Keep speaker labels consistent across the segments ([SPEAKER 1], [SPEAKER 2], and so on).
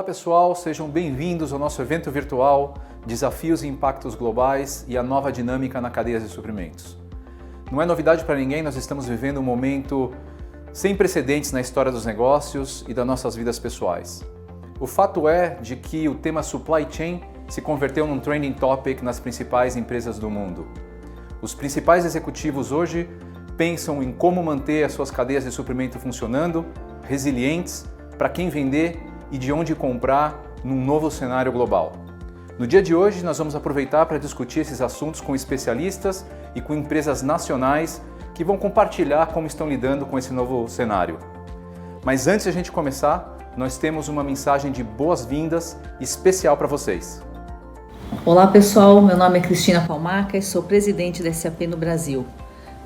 [SPEAKER 1] Olá pessoal, sejam bem-vindos ao nosso evento virtual Desafios e Impactos Globais e a Nova Dinâmica na Cadeia de Suprimentos. Não é novidade para ninguém, nós estamos vivendo um momento sem precedentes na história dos negócios e das nossas vidas pessoais. O fato é de que o tema Supply Chain se converteu num trending topic nas principais empresas do mundo. Os principais executivos hoje pensam em como manter as suas cadeias de suprimento funcionando, resilientes, para quem vender e de onde comprar num novo cenário global. No dia de hoje, nós vamos aproveitar para discutir esses assuntos com especialistas e com empresas nacionais que vão compartilhar como estão lidando com esse novo cenário. Mas antes de a gente começar, nós temos uma mensagem de boas-vindas especial para vocês.
[SPEAKER 2] Olá pessoal, meu nome é Cristina Palmaca e sou presidente da SAP no Brasil.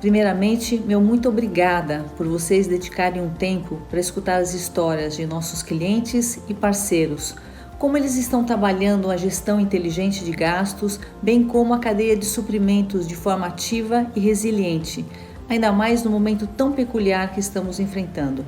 [SPEAKER 2] Primeiramente, meu muito obrigada por vocês dedicarem um tempo para escutar as histórias de nossos clientes e parceiros, como eles estão trabalhando a gestão inteligente de gastos, bem como a cadeia de suprimentos de forma ativa e resiliente, ainda mais no momento tão peculiar que estamos enfrentando.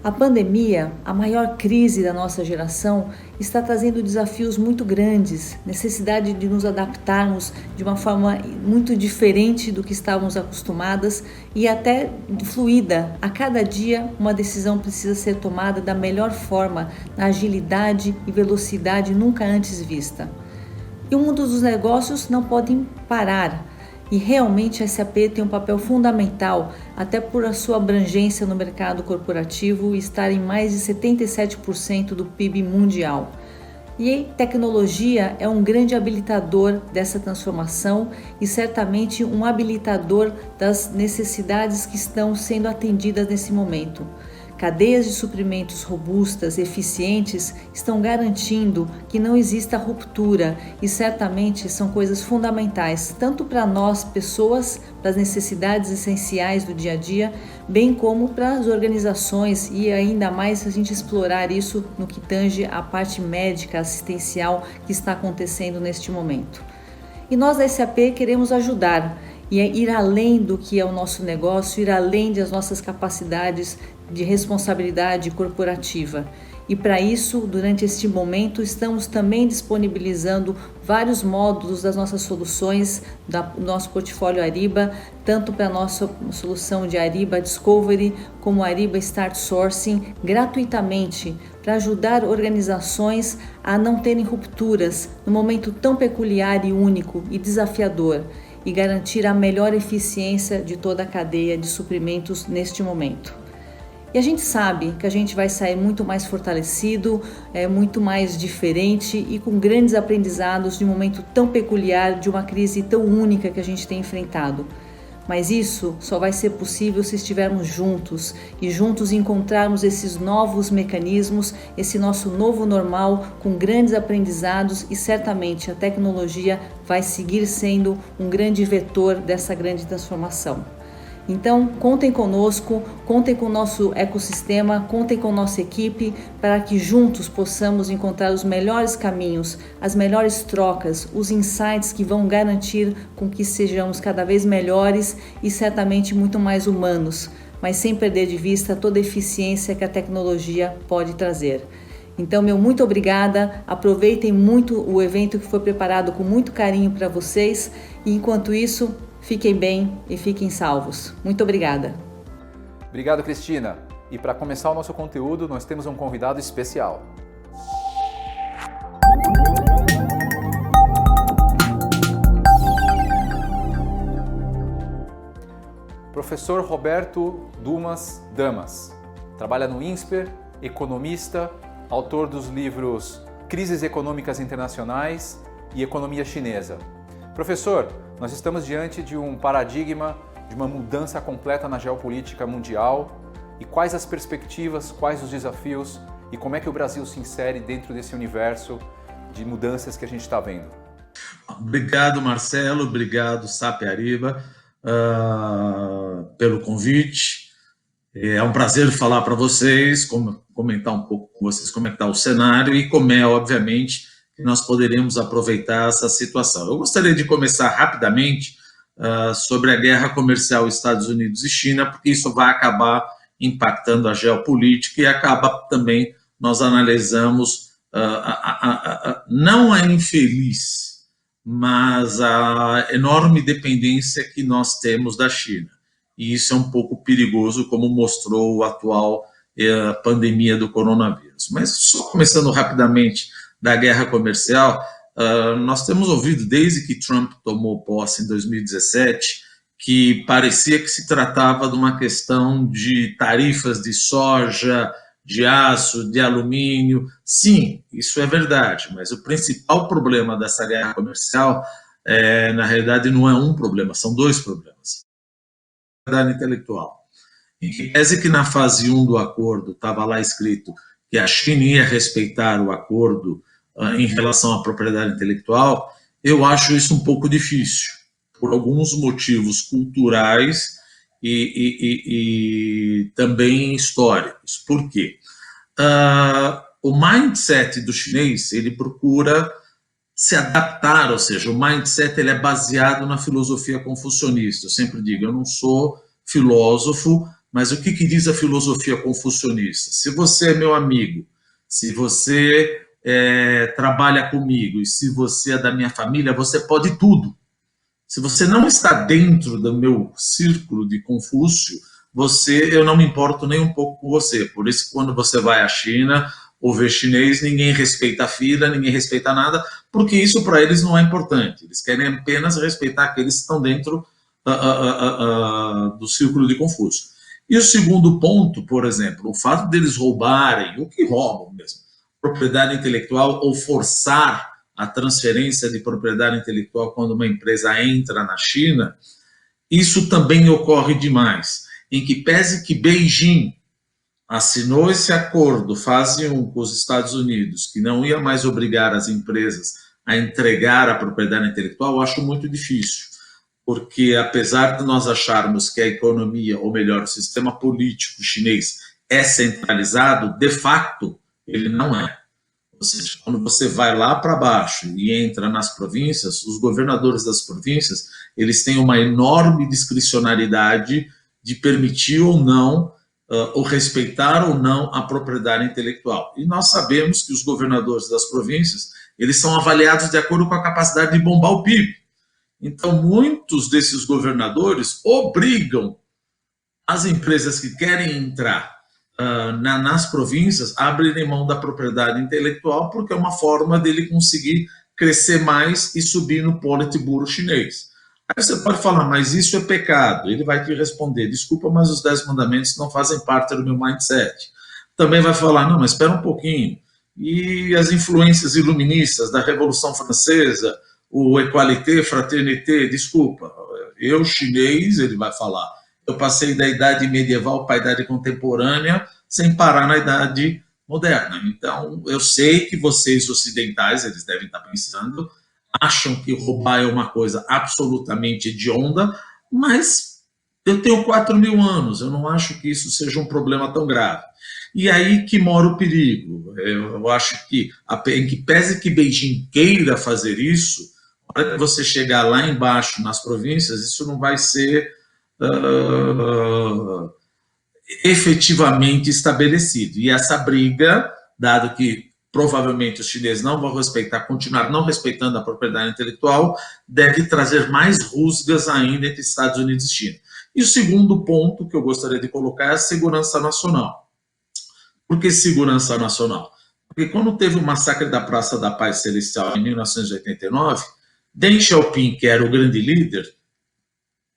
[SPEAKER 2] A pandemia, a maior crise da nossa geração, está trazendo desafios muito grandes, necessidade de nos adaptarmos de uma forma muito diferente do que estávamos acostumadas e até fluida. A cada dia, uma decisão precisa ser tomada da melhor forma, na agilidade e velocidade nunca antes vista. E o mundo dos negócios não pode parar. E realmente a SAP tem um papel fundamental, até por a sua abrangência no mercado corporativo e estar em mais de 77% do PIB mundial. E tecnologia é um grande habilitador dessa transformação e certamente um habilitador das necessidades que estão sendo atendidas nesse momento. Cadeias de suprimentos robustas, eficientes, estão garantindo que não exista ruptura e certamente são coisas fundamentais, tanto para nós, pessoas, para as necessidades essenciais do dia a dia, bem como para as organizações e ainda mais se a gente explorar isso no que tange a parte médica, assistencial que está acontecendo neste momento. E nós da SAP queremos ajudar e ir além do que é o nosso negócio, ir além das nossas capacidades de responsabilidade corporativa. E para isso, durante este momento, estamos também disponibilizando vários módulos das nossas soluções, do nosso portfólio Ariba, tanto para a nossa solução de Ariba Discovery, como Ariba Start Sourcing, gratuitamente, para ajudar organizações a não terem rupturas no momento tão peculiar e único e desafiador, e garantir a melhor eficiência de toda a cadeia de suprimentos neste momento. E a gente sabe que a gente vai sair muito mais fortalecido, muito mais diferente e com grandes aprendizados de um momento tão peculiar, de uma crise tão única que a gente tem enfrentado. Mas isso só vai ser possível se estivermos juntos e juntos encontrarmos esses novos mecanismos, esse nosso novo normal com grandes aprendizados e certamente a tecnologia vai seguir sendo um grande vetor dessa grande transformação. Então, contem conosco, contem com o nosso ecossistema, contem com nossa equipe para que juntos possamos encontrar os melhores caminhos, as melhores trocas, os insights que vão garantir com que sejamos cada vez melhores e certamente muito mais humanos, mas sem perder de vista toda a eficiência que a tecnologia pode trazer. Então, meu muito obrigada, aproveitem muito o evento que foi preparado com muito carinho para vocês e enquanto isso, fiquem bem e fiquem salvos. Muito obrigada.
[SPEAKER 1] Obrigado, Cristina. E para começar o nosso conteúdo, nós temos um convidado especial. Professor Roberto Dumas Damas. Trabalha no INSPER, economista, autor dos livros Crises Econômicas Internacionais e Economia Chinesa. Professor, nós estamos diante de um paradigma, de uma mudança completa na geopolítica mundial. E quais as perspectivas, quais os desafios e como é que o Brasil se insere dentro desse universo de mudanças que a gente está vendo?
[SPEAKER 3] Obrigado, Marcelo. Obrigado, SAP Ariba, pelo convite. É um prazer falar para vocês, comentar um pouco com vocês como é que está o cenário e como é, obviamente, que nós poderemos aproveitar essa situação. Eu gostaria de começar rapidamente sobre a guerra comercial Estados Unidos e China, porque isso vai acabar impactando a geopolítica e acaba também, nós analisamos não a infeliz, mas a enorme dependência que nós temos da China. E isso é um pouco perigoso, como mostrou a atual pandemia do coronavírus. Mas só começando rapidamente da guerra comercial, nós temos ouvido desde que Trump tomou posse em 2017 que parecia que se tratava de uma questão de tarifas de soja, de aço, de alumínio. Sim, isso é verdade, mas o principal problema dessa guerra comercial, na realidade, não é um problema, são dois problemas. A propriedade intelectual. Em que pese que na fase 1 do acordo estava lá escrito que a China ia respeitar o acordo em relação à propriedade intelectual, eu acho isso um pouco difícil, por alguns motivos culturais e também históricos. Por quê? O mindset do chinês, ele procura se adaptar, ou seja, o mindset ele é baseado na filosofia confucionista. Eu sempre digo, eu não sou filósofo, mas o que diz a filosofia confucionista? Se você é meu amigo, se você trabalha comigo e se você é da minha família, você pode tudo. Se você não está dentro do meu círculo de Confúcio, eu não me importo nem um pouco com você. Por isso que quando você vai à China ou vê chinês, ninguém respeita a fila, ninguém respeita nada, porque isso para eles não é importante. Eles querem apenas respeitar aqueles que estão dentro do círculo de Confúcio. E o segundo ponto, por exemplo, o fato deles roubarem, o que roubam mesmo, propriedade intelectual ou forçar a transferência de propriedade intelectual quando uma empresa entra na China, isso também ocorre demais. Em que pese que Beijing assinou esse acordo, fase 1 com os Estados Unidos, que não ia mais obrigar as empresas a entregar a propriedade intelectual, eu acho muito difícil. Porque apesar de nós acharmos que a economia, ou melhor, o sistema político chinês é centralizado, de fato, ele não é. Ou seja, quando você vai lá para baixo e entra nas províncias, os governadores das províncias, eles têm uma enorme discricionariedade de permitir ou não, ou respeitar ou não a propriedade intelectual. E nós sabemos que os governadores das províncias, eles são avaliados de acordo com a capacidade de bombar o PIB. Então, muitos desses governadores obrigam as empresas que querem entrar nas províncias a abrirem mão da propriedade intelectual, porque é uma forma dele conseguir crescer mais e subir no Politburo chinês. Aí você pode falar, mas isso é pecado. Ele vai te responder, desculpa, mas os 10 mandamentos não fazem parte do meu mindset. Também vai falar, não, mas espera um pouquinho. E as influências iluministas da Revolução Francesa, o Equalité, Fraternité, desculpa, eu chinês, ele vai falar, eu passei da idade medieval para a idade contemporânea sem parar na idade moderna. Então, eu sei que vocês ocidentais, eles devem estar pensando, acham que roubar é uma coisa absolutamente hedionda, mas eu tenho 4.000 anos, eu não acho que isso seja um problema tão grave. E aí que mora o perigo. Eu acho que, em que pese que Beijing queira fazer isso, para você chegar lá embaixo nas províncias, isso não vai ser efetivamente estabelecido. E essa briga, dado que provavelmente os chineses não vão respeitar, continuar não respeitando a propriedade intelectual, deve trazer mais rusgas ainda entre Estados Unidos e China. E o segundo ponto que eu gostaria de colocar é a segurança nacional. Por que segurança nacional? Porque quando teve o massacre da Praça da Paz Celestial em 1989, Deng Xiaoping, que era o grande líder,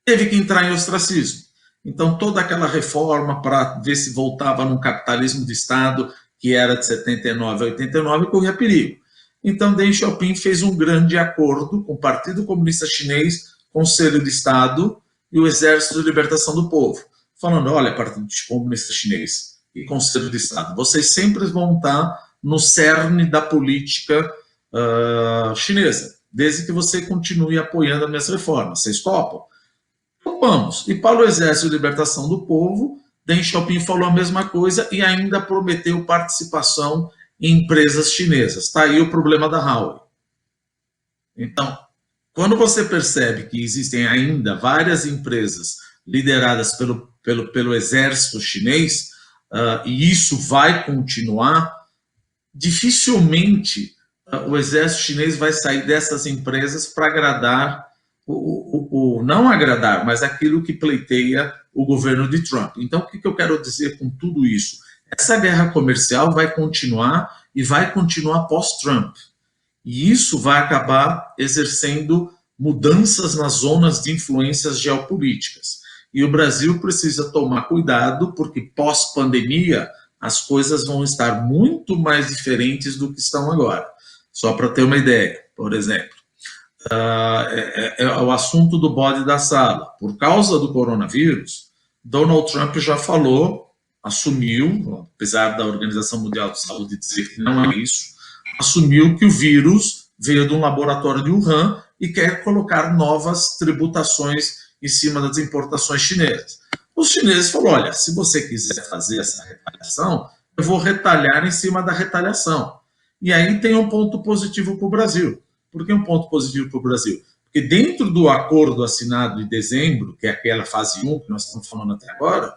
[SPEAKER 3] teve que entrar em ostracismo. Então, toda aquela reforma para ver se voltava num capitalismo de Estado, que era de 79 a 89, corria perigo. Então, Deng Xiaoping fez um grande acordo com o Partido Comunista Chinês, Conselho de Estado e o Exército de Libertação do Povo, falando, olha, Partido Comunista Chinês e Conselho de Estado, vocês sempre vão estar no cerne da política chinesa, desde que você continue apoiando as minhas reformas. Vocês topam? Então vamos. E para o Exército de Libertação do Povo, Deng Xiaoping falou a mesma coisa e ainda prometeu participação em empresas chinesas. Está aí o problema da Huawei. Então, quando você percebe que existem ainda várias empresas lideradas pelo exército chinês, e isso vai continuar, dificilmente o exército chinês vai sair dessas empresas para agradar, não agradar, mas aquilo que pleiteia o governo de Trump. Então, o que eu quero dizer com tudo isso? Essa guerra comercial vai continuar e vai continuar pós-Trump. E isso vai acabar exercendo mudanças nas zonas de influências geopolíticas. E o Brasil precisa tomar cuidado, porque pós-pandemia as coisas vão estar muito mais diferentes do que estão agora. Só para ter uma ideia, por exemplo, é o assunto do bode da sala. Por causa do coronavírus, Donald Trump já falou, assumiu, apesar da Organização Mundial de Saúde dizer que não é isso, assumiu que o vírus veio de um laboratório de Wuhan e quer colocar novas tributações em cima das importações chinesas. Os chineses falaram, olha, se você quiser fazer essa retaliação, eu vou retalhar em cima da retaliação. E aí tem um ponto positivo para o Brasil. Por que um ponto positivo para o Brasil? Porque dentro do acordo assinado em dezembro, que é aquela fase 1 que nós estamos falando até agora,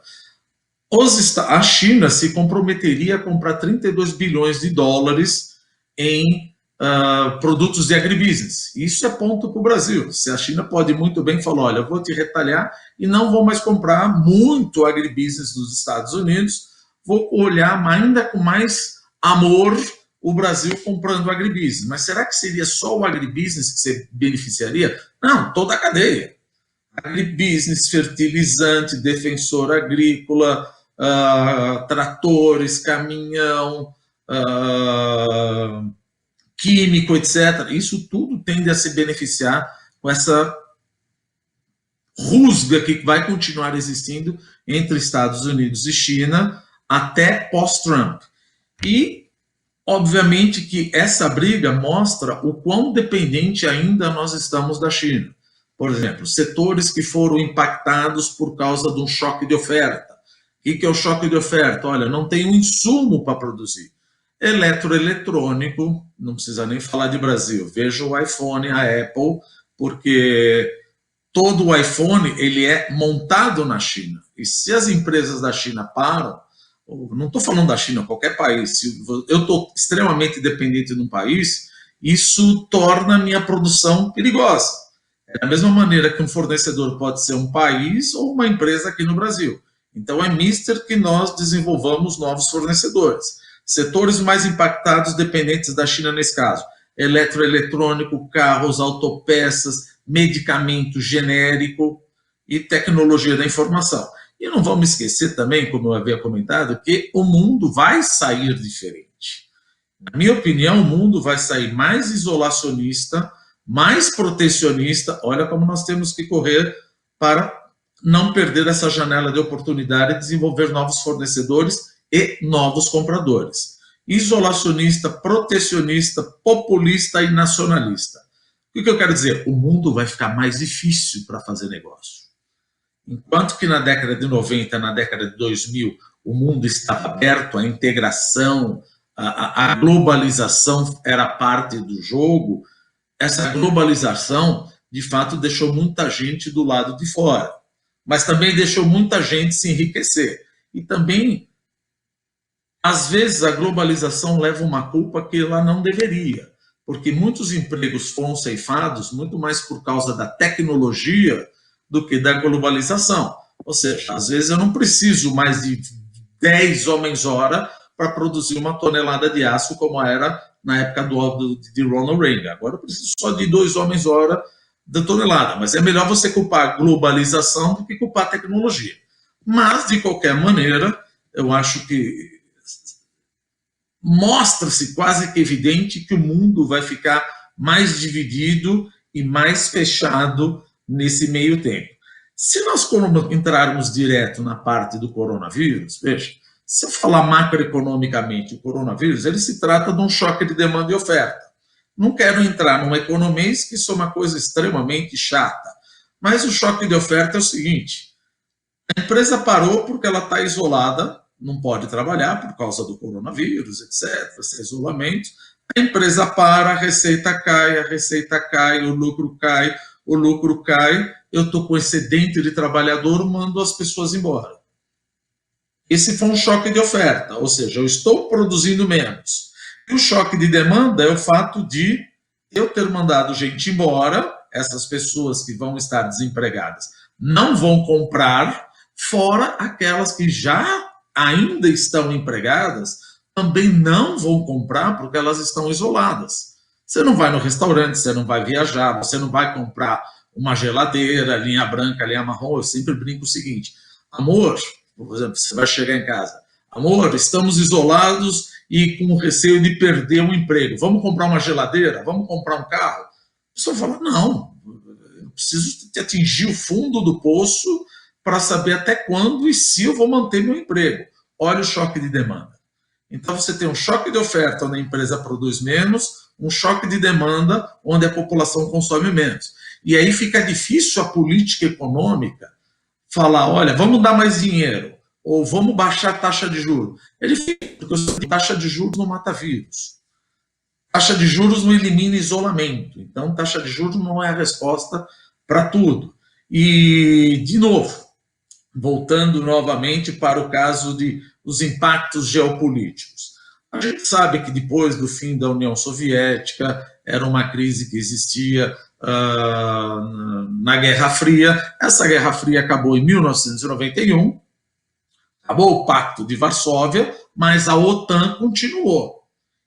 [SPEAKER 3] a China se comprometeria a comprar 32 bilhões de dólares em produtos de agribusiness. Isso é ponto para o Brasil. Se a China pode muito bem falar, olha, eu vou te retalhar e não vou mais comprar muito agribusiness dos Estados Unidos, vou olhar ainda com mais amor o Brasil comprando agribusiness. Mas será que seria só o agribusiness que você beneficiaria? Não, toda a cadeia. Agribusiness, fertilizante, defensor agrícola, tratores, caminhão, químico, etc. Isso tudo tende a se beneficiar com essa rusga que vai continuar existindo entre Estados Unidos e China até pós-Trump. E, obviamente, que essa briga mostra o quão dependente ainda nós estamos da China. Por exemplo, setores que foram impactados por causa de um choque de oferta. O que é o choque de oferta? Olha, não tem um insumo para produzir. Eletroeletrônico, não precisa nem falar de Brasil. Veja o iPhone, a Apple, porque todo o iPhone ele é montado na China. E se as empresas da China param, não estou falando da China, qualquer país, se eu estou extremamente dependente de um país, isso torna a minha produção perigosa. É da mesma maneira que um fornecedor pode ser um país ou uma empresa aqui no Brasil. Então é mister que nós desenvolvamos novos fornecedores. Setores mais impactados dependentes da China nesse caso. Eletroeletrônico, carros, autopeças, medicamento genérico e tecnologia da informação. E não vamos esquecer também, como eu havia comentado, que o mundo vai sair diferente. Na minha opinião, o mundo vai sair mais isolacionista, mais protecionista. Olha como nós temos que correr para não perder essa janela de oportunidade e desenvolver novos fornecedores e novos compradores. Isolacionista, protecionista, populista e nacionalista. O que eu quero dizer? O mundo vai ficar mais difícil para fazer negócio. Enquanto que na década de 90, na década de 2000, o mundo estava aberto, a integração, a globalização era parte do jogo, essa globalização, de fato, deixou muita gente do lado de fora. Mas também deixou muita gente se enriquecer. E também, às vezes, a globalização leva uma culpa que ela não deveria, porque muitos empregos foram ceifados muito mais por causa da tecnologia do que da globalização. Ou seja, às vezes eu não preciso mais de 10 homens-hora para produzir uma tonelada de aço, como era na época de Ronald Reagan. Agora eu preciso só de 2 homens-hora da tonelada, mas é melhor você culpar a globalização do que culpar a tecnologia. Mas, de qualquer maneira, eu acho que mostra-se quase que evidente que o mundo vai ficar mais dividido e mais fechado nesse meio tempo. Se nós entrarmos direto na parte do coronavírus, veja, se eu falar macroeconomicamente, o coronavírus, ele se trata de um choque de demanda e oferta. Não quero entrar numa economês, que isso é uma coisa extremamente chata, mas o choque de oferta é o seguinte: a empresa parou porque ela está isolada, não pode trabalhar por causa do coronavírus, etc., esse isolamento. A empresa para, a receita cai, o lucro cai, eu estou com excedente de trabalhador, mando as pessoas embora. Esse foi um choque de oferta, ou seja, eu estou produzindo menos. E o choque de demanda é o fato de eu ter mandado gente embora, essas pessoas que vão estar desempregadas não vão comprar, fora aquelas que já ainda estão empregadas, também não vão comprar porque elas estão isoladas. Você não vai no restaurante, você não vai viajar, você não vai comprar uma geladeira, linha branca, linha marrom. Eu sempre brinco o seguinte: amor, por exemplo, você vai chegar em casa, amor, estamos isolados e com receio de perder o emprego. Vamos comprar uma geladeira? Vamos comprar um carro? A pessoa fala, não, eu preciso atingir o fundo do poço para saber até quando e se eu vou manter meu emprego. Olha o choque de demanda. Então você tem um choque de oferta onde a empresa produz menos, um choque de demanda onde a população consome menos. E aí fica difícil a política econômica falar, olha, vamos dar mais dinheiro, ou vamos baixar a taxa de juros. Ele fica, porque taxa de juros não mata vírus. Taxa de juros não elimina isolamento. Então, taxa de juros não é a resposta para tudo. E, de novo, voltando novamente para o caso dos impactos geopolíticos. A gente sabe que depois do fim da União Soviética, era uma crise que existia na Guerra Fria. Essa Guerra Fria acabou em 1991, acabou o Pacto de Varsóvia, mas a OTAN continuou.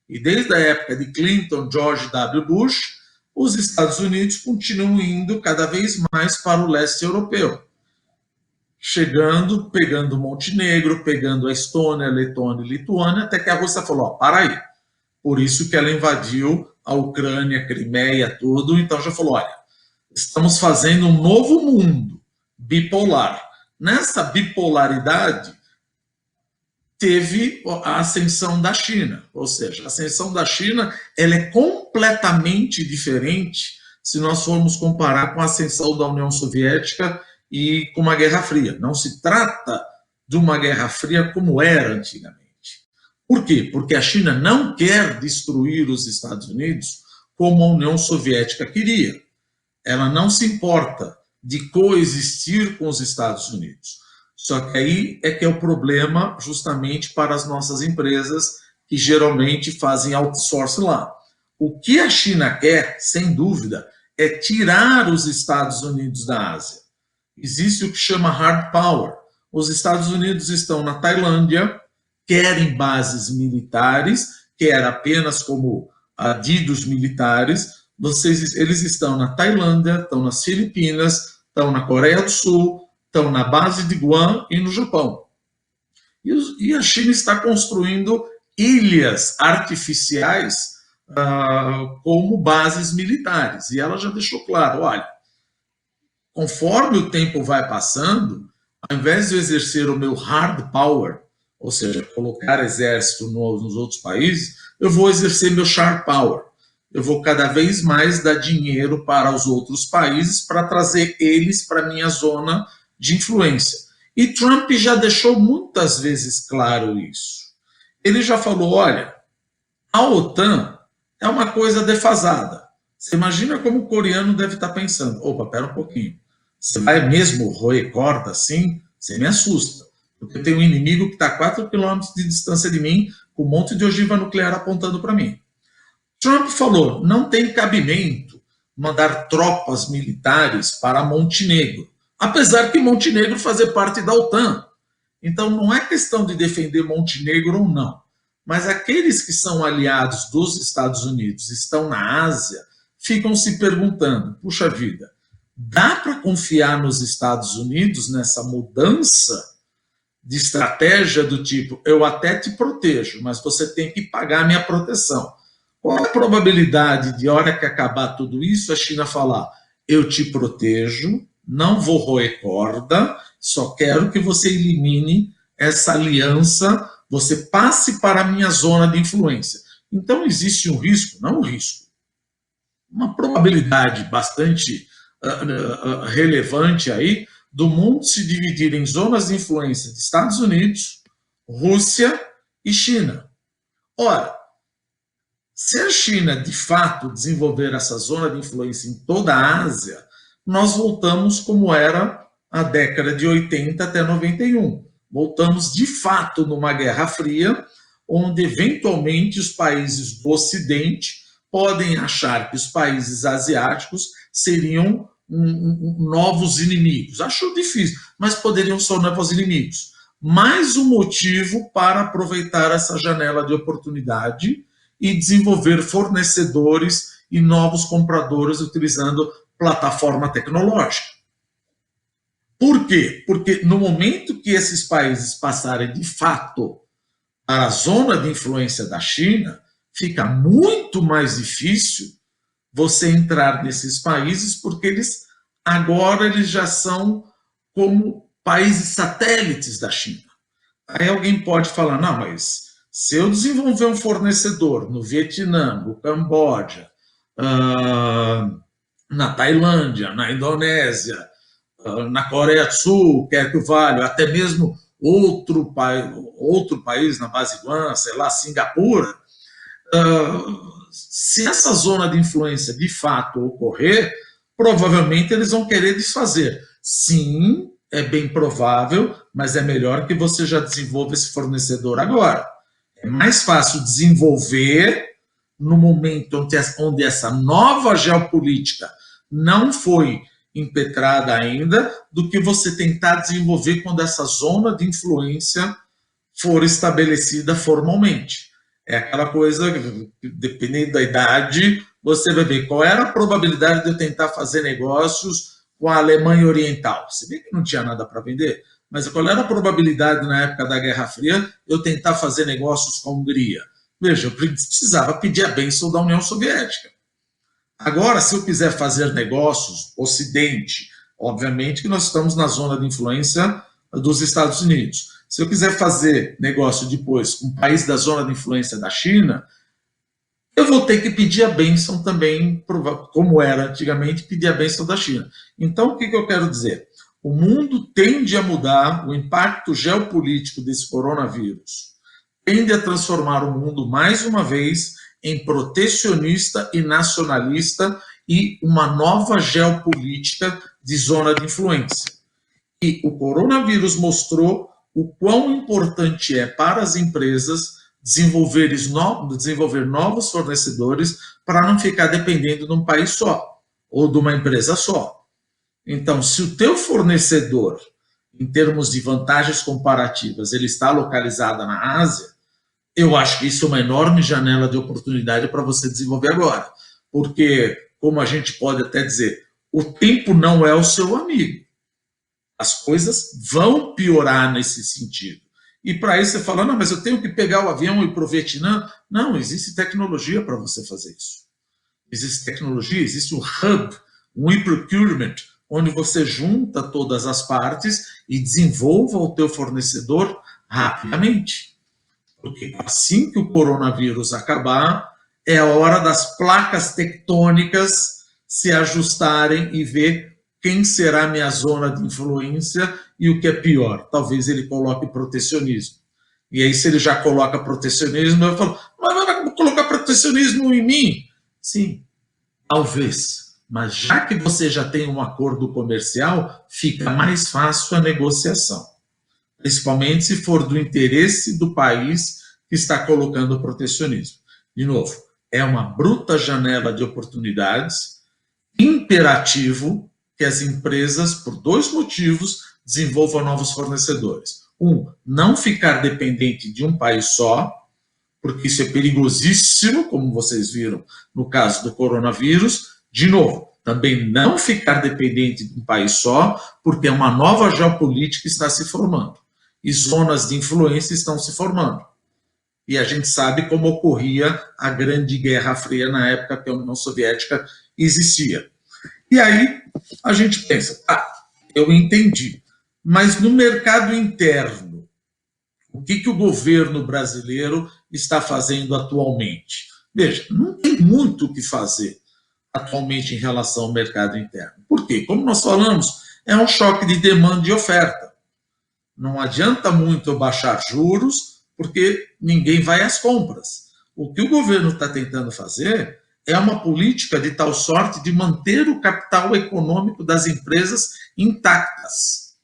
[SPEAKER 3] E desde a época de Clinton, George W. Bush, os Estados Unidos continuam indo cada vez mais para o leste europeu. Chegando, pegando Montenegro, pegando a Estônia, Letônia e Lituânia, até que a Rússia falou, para aí. Por isso que ela invadiu a Ucrânia, a Crimeia, tudo. Então já falou, olha, estamos fazendo um novo mundo bipolar. Nessa bipolaridade, teve a ascensão da China. Ou seja, a ascensão da China ela é completamente diferente se nós formos comparar com a ascensão da União Soviética e com uma Guerra Fria. Não se trata de uma Guerra Fria como era antigamente. Por quê? Porque a China não quer destruir os Estados Unidos como a União Soviética queria. Ela não se importa de coexistir com os Estados Unidos. Só que aí é que é o problema justamente para as nossas empresas que geralmente fazem outsourcing lá. O que a China quer, sem dúvida, é tirar os Estados Unidos da Ásia. Existe o que chama hard power. Os Estados Unidos estão na Tailândia, querem bases militares, quer apenas como adidos militares. Eles estão na Tailândia, estão nas Filipinas, estão na Coreia do Sul, estão na base de Guam e no Japão. E a China está construindo ilhas artificiais como bases militares. E ela já deixou claro, olha, conforme o tempo vai passando, ao invés de eu exercer o meu hard power, ou seja, colocar exército nos outros países, eu vou exercer meu sharp power. Eu vou cada vez mais dar dinheiro para os outros países para trazer eles para a minha zona de influência. E Trump já deixou muitas vezes claro isso. Ele já falou, olha, a OTAN é uma coisa defasada. Você imagina como o coreano deve estar pensando, opa, pera um pouquinho, você vai mesmo roer corda assim? Você me assusta, porque eu tenho um inimigo que está a 4 quilômetros de distância de mim, com um monte de ogiva nuclear apontando para mim. Trump falou, não tem cabimento mandar tropas militares para Montenegro, apesar que Montenegro fazer parte da OTAN. Então não é questão de defender Montenegro ou não, mas aqueles que são aliados dos Estados Unidos, estão na Ásia, ficam se perguntando, puxa vida, dá para confiar nos Estados Unidos nessa mudança de estratégia do tipo, eu até te protejo, mas você tem que pagar a minha proteção. Qual a probabilidade de, hora que acabar tudo isso, a China falar, eu te protejo, não vou roer corda, só quero que você elimine essa aliança, você passe para a minha zona de influência. Então existe um risco, não um risco, uma probabilidade bastante relevante aí do mundo se dividir em zonas de influência de Estados Unidos, Rússia e China. Ora, se a China de fato desenvolver essa zona de influência em toda a Ásia, nós voltamos como era a década de 80 até 91. Voltamos de fato numa Guerra Fria, onde eventualmente os países do Ocidente podem achar que os países asiáticos seriam novos inimigos. Acho difícil, mas poderiam ser novos inimigos. Mais um motivo para aproveitar essa janela de oportunidade e desenvolver fornecedores e novos compradores utilizando plataforma tecnológica. Por quê? Porque no momento que esses países passarem de fato para a zona de influência da China, fica muito mais difícil você entrar nesses países, porque eles já são como países satélites da China. Aí alguém pode falar, não, mas se eu desenvolver um fornecedor no Vietnã, no Camboja, na Tailândia, na Indonésia, na Coreia do Sul, quer que o valha, até mesmo outro país na base Guam, sei lá, Singapura, se essa zona de influência de fato ocorrer, provavelmente eles vão querer desfazer. Sim, é bem provável, mas é melhor que você já desenvolva esse fornecedor agora. É mais fácil desenvolver no momento onde essa nova geopolítica não foi impetrada ainda, do que você tentar desenvolver quando essa zona de influência for estabelecida formalmente. É aquela coisa, dependendo da idade, você vai ver qual era a probabilidade de eu tentar fazer negócios com a Alemanha Oriental. Se bem que não tinha nada para vender, mas qual era a probabilidade na época da Guerra Fria eu tentar fazer negócios com a Hungria? Veja, eu precisava pedir a bênção da União Soviética. Agora, se eu quiser fazer negócios, Ocidente, obviamente que nós estamos na zona de influência dos Estados Unidos. Se eu quiser fazer negócio depois com um país da zona de influência da China, eu vou ter que pedir a bênção também, como era antigamente, pedir a bênção da China. Então, o que eu quero dizer? O mundo tende a mudar, o impacto geopolítico desse coronavírus tende a transformar o mundo, mais uma vez, em protecionista e nacionalista e uma nova geopolítica de zona de influência. E o coronavírus mostrou o quão importante é para as empresas desenvolver novos fornecedores para não ficar dependendo de um país só ou de uma empresa só. Então, se o teu fornecedor, em termos de vantagens comparativas, ele está localizado na Ásia, eu acho que isso é uma enorme janela de oportunidade para você desenvolver agora. Porque, como a gente pode até dizer, o tempo não é o seu amigo. As coisas vão piorar nesse sentido. E para isso você fala, não, mas eu tenho que pegar o avião e ir para o Vietnã. Não, existe tecnologia para você fazer isso. Existe tecnologia, existe um hub, um e-procurement, onde você junta todas as partes e desenvolva o teu fornecedor rapidamente. Porque assim que o coronavírus acabar, é a hora das placas tectônicas se ajustarem e ver quem será a minha zona de influência e o que é pior. Talvez ele coloque protecionismo. E aí, se ele já coloca protecionismo, eu falo, mas vai colocar protecionismo em mim? Sim, talvez. Mas já que você já tem um acordo comercial, fica mais fácil a negociação. Principalmente se for do interesse do país que está colocando o protecionismo. De novo, é uma bruta janela de oportunidades, imperativo que as empresas, por dois motivos, desenvolvam novos fornecedores. Um, não ficar dependente de um país só, porque isso é perigosíssimo, como vocês viram no caso do coronavírus. De novo, também não ficar dependente de um país só, porque uma nova geopolítica está se formando. E zonas de influência estão se formando. E a gente sabe como ocorria a Grande Guerra Fria na época que a União Soviética existia. E aí a gente pensa, eu entendi, mas no mercado interno, o que o governo brasileiro está fazendo atualmente? Veja, não tem muito o que fazer atualmente em relação ao mercado interno. Por quê? Como nós falamos, é um choque de demanda e oferta. Não adianta muito eu baixar juros, porque ninguém vai às compras. O que o governo está tentando fazer é uma política de tal sorte de manter o capital econômico das empresas intactas.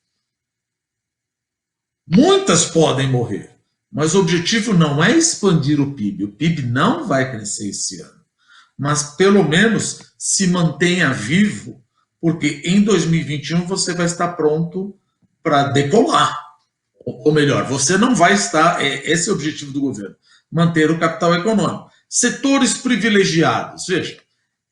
[SPEAKER 3] Muitas podem morrer, Mas o objetivo não é expandir o PIB não vai crescer esse ano, mas pelo menos se mantenha vivo, porque em 2021 você vai estar pronto para decolar. Ou melhor, você não vai estar, esse é o objetivo do governo, manter o capital econômico. Setores privilegiados, veja,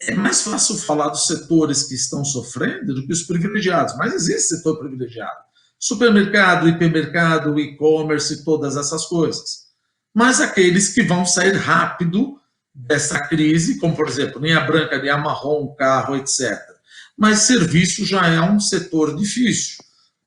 [SPEAKER 3] é mais fácil falar dos setores que estão sofrendo do que os privilegiados, mas existe setor privilegiado. Supermercado, hipermercado, e-commerce, todas essas coisas. Mas aqueles que vão sair rápido dessa crise, como por exemplo, linha branca, linha marrom, carro, etc. Mas serviço já é um setor difícil.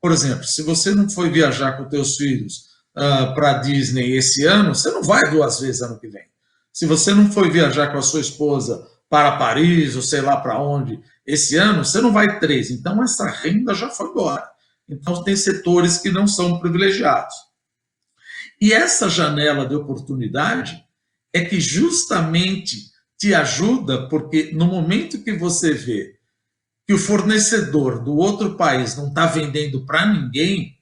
[SPEAKER 3] Por exemplo, se você não foi viajar com teus filhos para a Disney esse ano, você não vai 2 vezes ano que vem. Se você não foi viajar com a sua esposa para Paris, ou sei lá para onde, esse ano, você não vai 3. Então, essa renda já foi embora. Então, tem setores que não são privilegiados. E essa janela de oportunidade é que justamente te ajuda, porque no momento que você vê que o fornecedor do outro país não está vendendo para ninguém,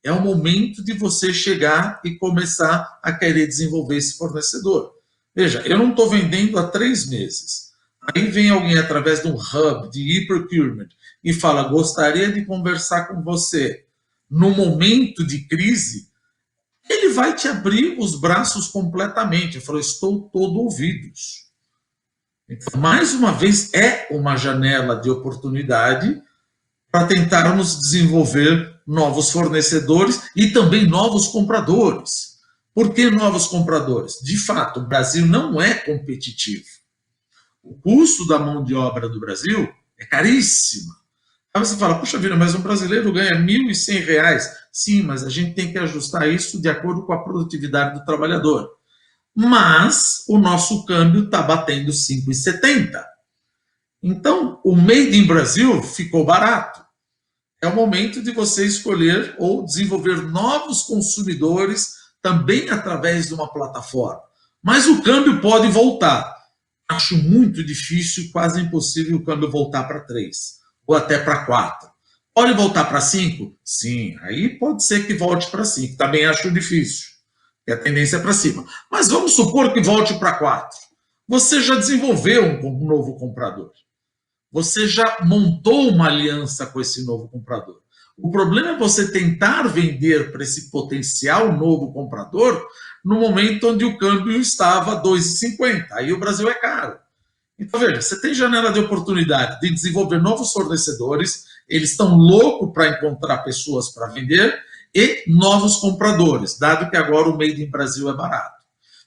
[SPEAKER 3] é o momento de você chegar e começar a querer desenvolver esse fornecedor. Veja, eu não estou vendendo há 3 meses. Aí vem alguém através de um hub de e-procurement e fala, gostaria de conversar com você no momento de crise, ele vai te abrir os braços completamente. Ele falou, estou todo ouvidos. Então, mais uma vez, é uma janela de oportunidade para tentarmos desenvolver novos fornecedores e também novos compradores. Por que novos compradores? De fato, o Brasil não é competitivo. O custo da mão de obra do Brasil é caríssima. Aí você fala, puxa vida, mas um brasileiro ganha R$ 1.100. Sim, mas a gente tem que ajustar isso de acordo com a produtividade do trabalhador. Mas o nosso câmbio está batendo 5,70. Então, o Made in Brasil ficou barato. É o momento de você escolher ou desenvolver novos consumidores também através de uma plataforma. Mas o câmbio pode voltar. Acho muito difícil, quase impossível o câmbio voltar para 3 ou até para 4. Pode voltar para 5? Sim, aí pode ser que volte para 5. Também acho difícil, porque a tendência é para cima. Mas vamos supor que volte para 4. Você já desenvolveu um novo comprador. Você já montou uma aliança com esse novo comprador. O problema é você tentar vender para esse potencial novo comprador no momento onde o câmbio estava 2,50. Aí o Brasil é caro. Então, veja, você tem janela de oportunidade de desenvolver novos fornecedores, eles estão loucos para encontrar pessoas para vender, e novos compradores, dado que agora o Made in Brasil é barato.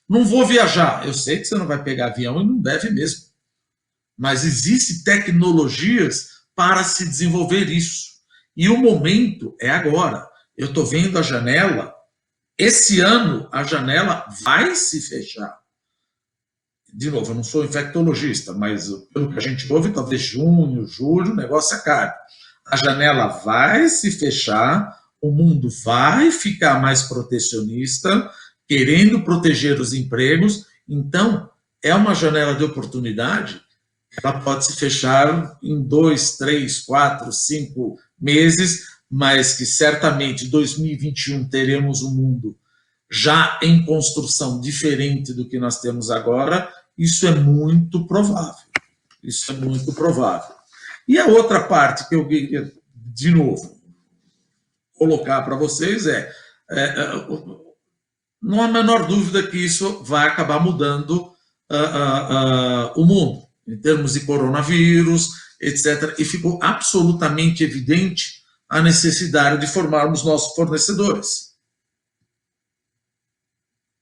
[SPEAKER 3] Não vou viajar. Eu sei que você não vai pegar avião e não deve mesmo. Mas existem tecnologias para se desenvolver isso. E o momento é agora. Eu estou vendo a janela. Esse ano, a janela vai se fechar. De novo, eu não sou infectologista, mas pelo que a gente ouve, talvez junho, julho, o negócio acabe. A janela vai se fechar, o mundo vai ficar mais protecionista, querendo proteger os empregos. Então, é uma janela de oportunidade. Ela pode se fechar em 2, 3, 4, 5 meses, mas que certamente em 2021 teremos um mundo já em construção diferente do que nós temos agora. Isso é muito provável. Isso é muito provável. E a outra parte que eu queria, de novo, colocar para vocês não há a menor dúvida que isso vai acabar mudando o mundo, em termos de coronavírus, etc. E ficou absolutamente evidente a necessidade de formarmos nossos fornecedores.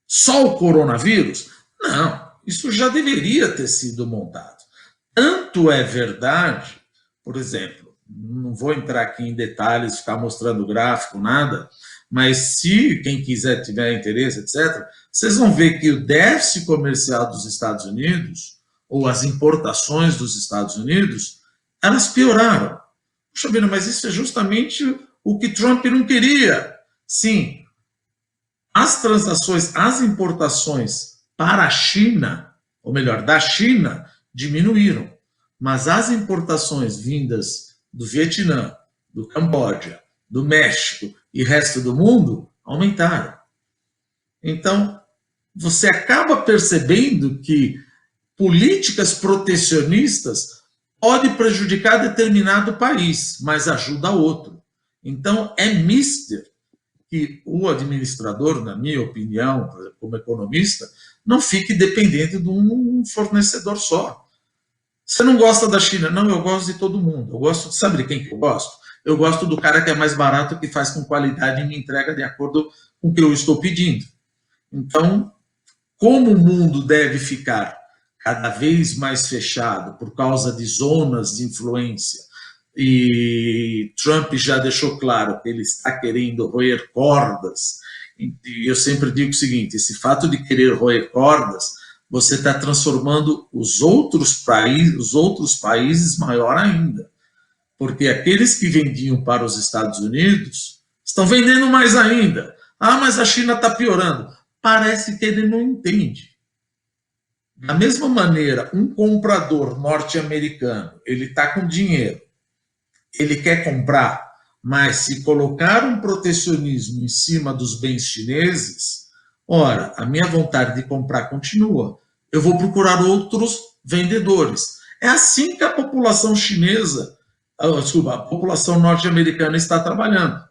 [SPEAKER 3] Só o coronavírus? Não, isso já deveria ter sido montado. Tanto é verdade, por exemplo, não vou entrar aqui em detalhes, ficar mostrando gráfico, nada, mas se quem quiser tiver interesse, etc., vocês vão ver que o déficit comercial dos Estados Unidos, ou as importações dos Estados Unidos, elas pioraram. Puxa vida, mas isso é justamente o que Trump não queria. Sim, as transações, as importações para a China, ou melhor, da China, diminuíram. Mas as importações vindas do Vietnã, do Camboja, do México e resto do mundo aumentaram. Então, você acaba percebendo que políticas protecionistas podem prejudicar determinado país, mas ajuda outro. Então, é mister que o administrador, na minha opinião, como economista, não fique dependente de um fornecedor só. Você não gosta da China? Não, eu gosto de todo mundo. Eu gosto, sabe de quem que eu gosto? Eu gosto do cara que é mais barato, que faz com qualidade e me entrega de acordo com o que eu estou pedindo. Então, como o mundo deve ficar cada vez mais fechado por causa de zonas de influência, e Trump já deixou claro que ele está querendo roer cordas, e eu sempre digo o seguinte, esse fato de querer roer cordas, você está transformando os outros países maior ainda, porque aqueles que vendiam para os Estados Unidos estão vendendo mais ainda. Ah, mas a China está piorando. Parece que ele não entende. Da mesma maneira, um comprador norte-americano, ele está com dinheiro, ele quer comprar, mas se colocar um protecionismo em cima dos bens chineses, ora, a minha vontade de comprar continua. Eu vou procurar outros vendedores. É assim que a população chinesa, a população norte-americana está trabalhando.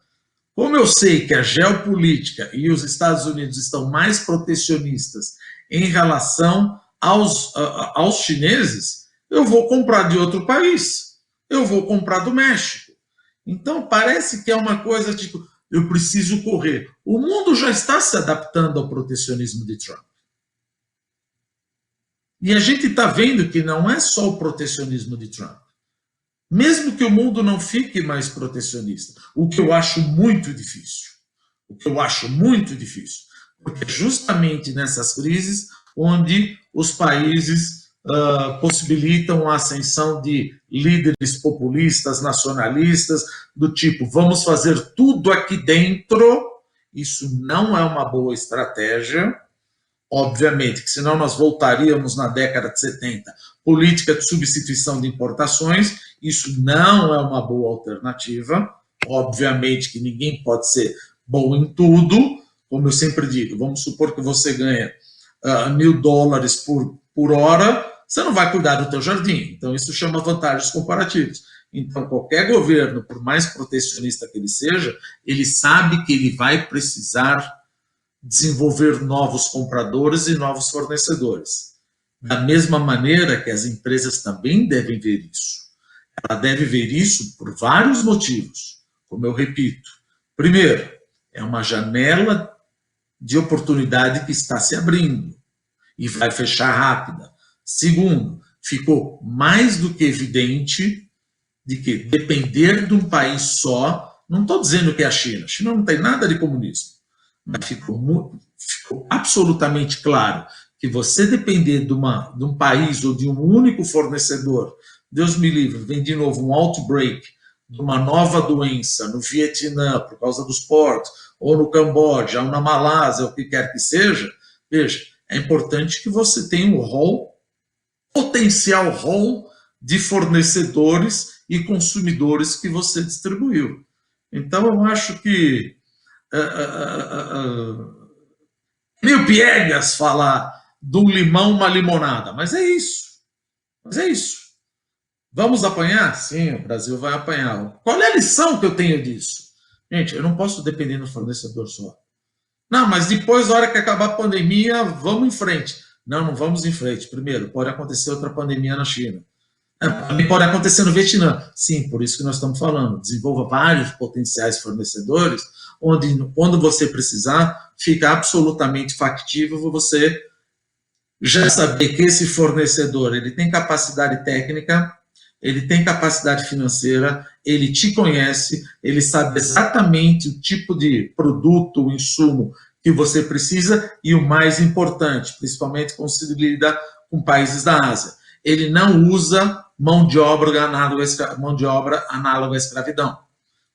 [SPEAKER 3] Como eu sei que a geopolítica e os Estados Unidos estão mais protecionistas em relação aos chineses, eu vou comprar de outro país, eu vou comprar do México. Então, parece que é uma coisa tipo, eu preciso correr. O mundo já está se adaptando ao protecionismo de Trump. E a gente está vendo que não é só o protecionismo de Trump. Mesmo que o mundo não fique mais protecionista, o que eu acho muito difícil. Porque é justamente nessas crises onde os países possibilitam a ascensão de líderes populistas, nacionalistas, do tipo, vamos fazer tudo aqui dentro. Isso não é uma boa estratégia. Obviamente que senão nós voltaríamos na década de 70, política de substituição de importações, isso não é uma boa alternativa. Obviamente que ninguém pode ser bom em tudo, como eu sempre digo, vamos supor que você ganha $1.000 por hora, você não vai cuidar do teu jardim, então isso chama vantagens comparativas. Então qualquer governo, por mais protecionista que ele seja, ele sabe que ele vai precisar desenvolver novos compradores e novos fornecedores. Da mesma maneira que as empresas também devem ver isso. Ela deve ver isso por vários motivos, como eu repito. Primeiro, é uma janela de oportunidade que está se abrindo e vai fechar rápida. Segundo, ficou mais do que evidente de que depender de um país só, não estou dizendo que é a China não tem nada de comunismo, mas ficou absolutamente claro que você depender de um país ou de um único fornecedor, Deus me livre, vem de novo um outbreak de uma nova doença no Vietnã por causa dos portos, ou no Camboja, ou na Malásia, ou o que quer que seja, veja, é importante que você tenha um potencial rol de fornecedores e consumidores que você distribuiu. Então, eu acho que meio piegas falar de um limão, uma limonada, mas é isso. Vamos apanhar? Sim, o Brasil vai apanhar. Qual é a lição que eu tenho disso? Gente, eu não posso depender do fornecedor só. Não, mas depois, na hora que acabar a pandemia, vamos em frente. Não vamos em frente. Primeiro, pode acontecer outra pandemia na China. Também pode acontecer no Vietnã. Sim, por isso que nós estamos falando. Desenvolva vários potenciais fornecedores, onde, quando você precisar, fica absolutamente factível você já saber que esse fornecedor ele tem capacidade técnica, ele tem capacidade financeira, ele te conhece, ele sabe exatamente o tipo de produto, o insumo que você precisa e o mais importante, principalmente quando se lida com países da Ásia, ele não usa mão de obra análoga à escravidão.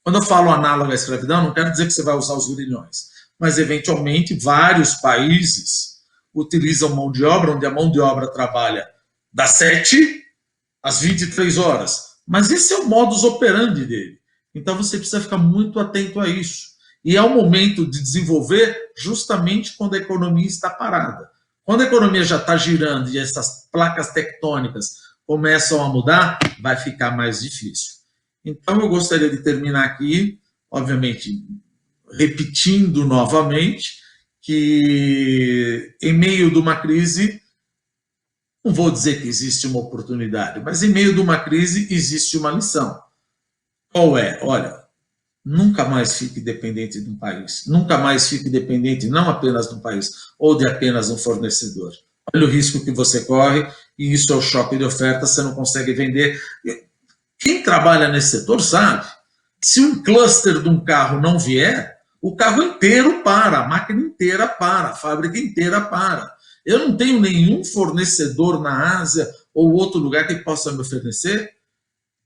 [SPEAKER 3] Quando eu falo análoga à escravidão, não quero dizer que você vai usar os grilhões, mas eventualmente vários países utilizam mão de obra, onde a mão de obra trabalha das 7 às 23 horas. Mas esse é o modus operandi dele. Então você precisa ficar muito atento a isso. E é o momento de desenvolver justamente quando a economia está parada. Quando a economia já está girando e essas placas tectônicas começam a mudar, vai ficar mais difícil. Então, eu gostaria de terminar aqui, obviamente, repetindo novamente que, em meio de uma crise, não vou dizer que existe uma oportunidade, mas em meio de uma crise existe uma lição. Qual é? Olha, nunca mais fique dependente de um país, nunca mais fique dependente não apenas de um país ou de apenas um fornecedor. Olha o risco que você corre, e isso é o choque de oferta, você não consegue vender. Quem trabalha nesse setor sabe, se um cluster de um carro não vier, o carro inteiro para, a máquina inteira para, a fábrica inteira para. Eu não tenho nenhum fornecedor na Ásia ou outro lugar que possa me oferecer.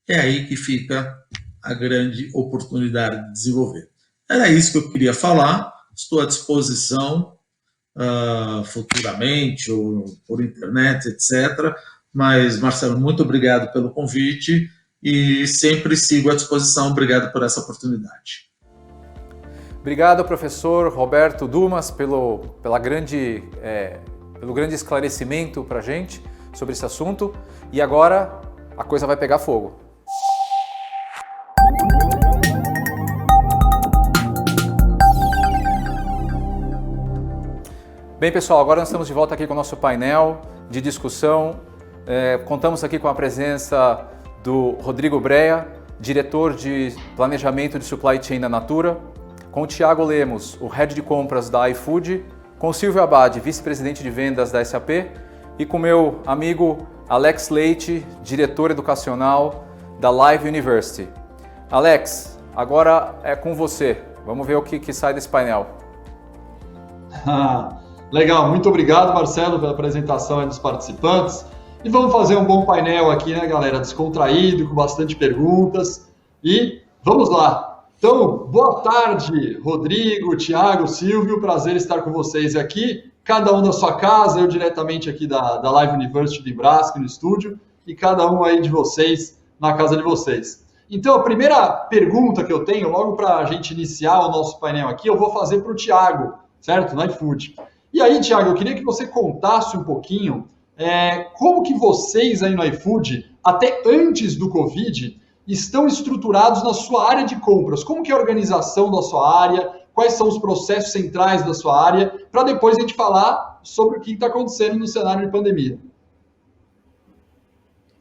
[SPEAKER 3] É aí que fica a grande oportunidade de desenvolver. Era isso que eu queria falar. Estou à disposição futuramente, ou por internet, etc. Mas, Marcelo, muito obrigado pelo convite e sempre sigo à disposição. Obrigado por essa oportunidade.
[SPEAKER 1] Obrigado, professor Roberto Dumas, pelo grande esclarecimento para a gente sobre esse assunto. E agora a coisa vai pegar fogo. Bem, pessoal, agora nós estamos de volta aqui com o nosso painel de discussão. Contamos aqui com a presença do Rodrigo Brea, diretor de Planejamento de Supply Chain da Natura, com o Thiago Lemos, o Head de Compras da iFood, com o Silvio Abad, Vice-Presidente de Vendas da SAP, e com meu amigo Alex Leite, diretor educacional da Live University. Alex, agora é com você. Vamos ver o que sai desse painel.
[SPEAKER 4] Legal, muito obrigado, Marcelo, pela apresentação dos participantes. E vamos fazer um bom painel aqui, né, galera? Descontraído, com bastante perguntas. E vamos lá. Então, boa tarde, Rodrigo, Thiago, Silvio. Prazer estar com vocês aqui. Cada um da sua casa, eu diretamente aqui da Live University de Braskem, no estúdio, e cada um aí de vocês na casa de vocês. Então, a primeira pergunta que eu tenho, logo para a gente iniciar o nosso painel aqui, eu vou fazer para o Thiago, certo? No iFood. E aí, Thiago, eu queria que você contasse um pouquinho como que vocês aí no iFood, até antes do Covid, estão estruturados na sua área de compras. Como que é a organização da sua área? Quais são os processos centrais da sua área? Para depois a gente falar sobre o que está acontecendo no cenário de pandemia.